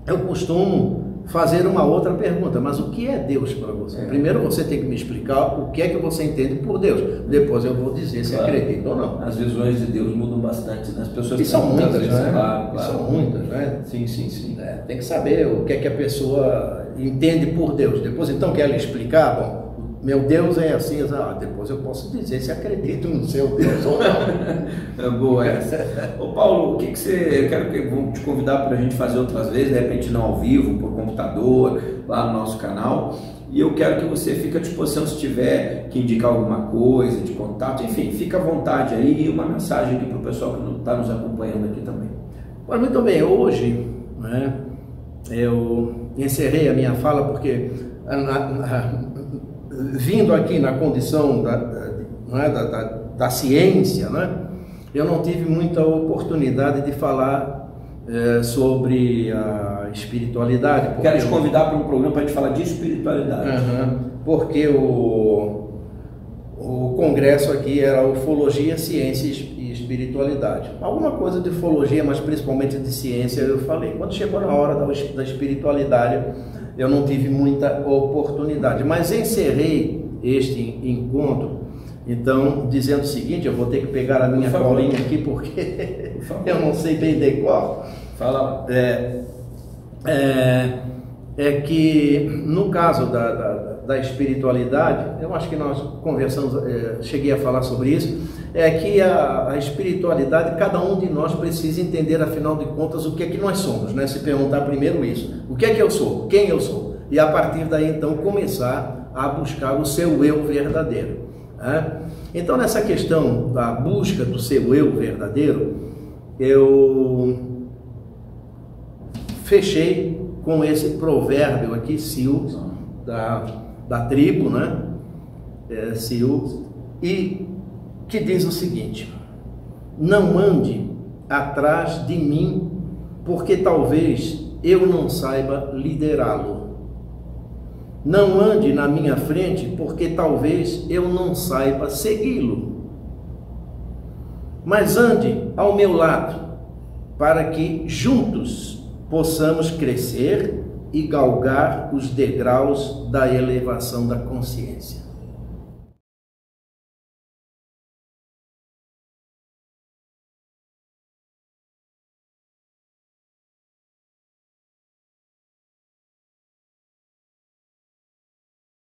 B: Eu costumo fazer uma outra pergunta, mas o que é Deus para você? Primeiro você tem que me explicar o que é que você entende por Deus, depois eu vou dizer se acredita ou não.
A: As visões de Deus mudam bastante, né? As pessoas
B: e são muitas, né?
A: Claro.
B: São muitas, né?
A: Sim.
B: Tem que saber o que é que a pessoa entende por Deus. Depois então quer lhe explicar, bom, meu Deus é assim, depois eu posso dizer se acredito no seu Deus ou não.
A: Boa essa. Ô Paulo, eu quero vou te convidar para a gente fazer outras vezes, de repente não ao vivo, por computador, lá no nosso canal, e eu quero que você fique à disposição se tiver que indicar alguma coisa, de contato, enfim, fica à vontade aí, e uma mensagem aqui para o pessoal que está nos acompanhando aqui também.
B: Mas muito bem, hoje, né, eu encerrei a minha fala porque vindo aqui na condição da ciência, né, eu não tive muita oportunidade de falar sobre a espiritualidade.
A: Quero te convidar para um programa para a gente falar de espiritualidade.
B: Porque o congresso aqui era ufologia, ciência e espiritualidade. Alguma coisa de ufologia, mas principalmente de ciência eu falei. Quando chegou na hora da espiritualidade, eu não tive muita oportunidade, mas encerrei este encontro, então, dizendo o seguinte, eu vou ter que pegar a minha colinha aqui, porque eu não sei bem decor.
A: Fala.
B: É que, no caso da espiritualidade, eu acho que nós conversamos, cheguei a falar sobre isso, é que a espiritualidade, cada um de nós precisa entender, afinal de contas, o que é que nós somos, né? Se perguntar primeiro isso, o que é que eu sou, quem eu sou, e a partir daí, então, começar a buscar o seu eu verdadeiro, né? Então, nessa questão da busca do seu eu verdadeiro, eu fechei com esse provérbio aqui, Sil, da tribo, né? Sil, e que diz o seguinte: não ande atrás de mim, porque talvez eu não saiba liderá-lo. Não ande na minha frente, porque talvez eu não saiba segui-lo. Mas ande ao meu lado, para que juntos possamos crescer e galgar os degraus da elevação da consciência.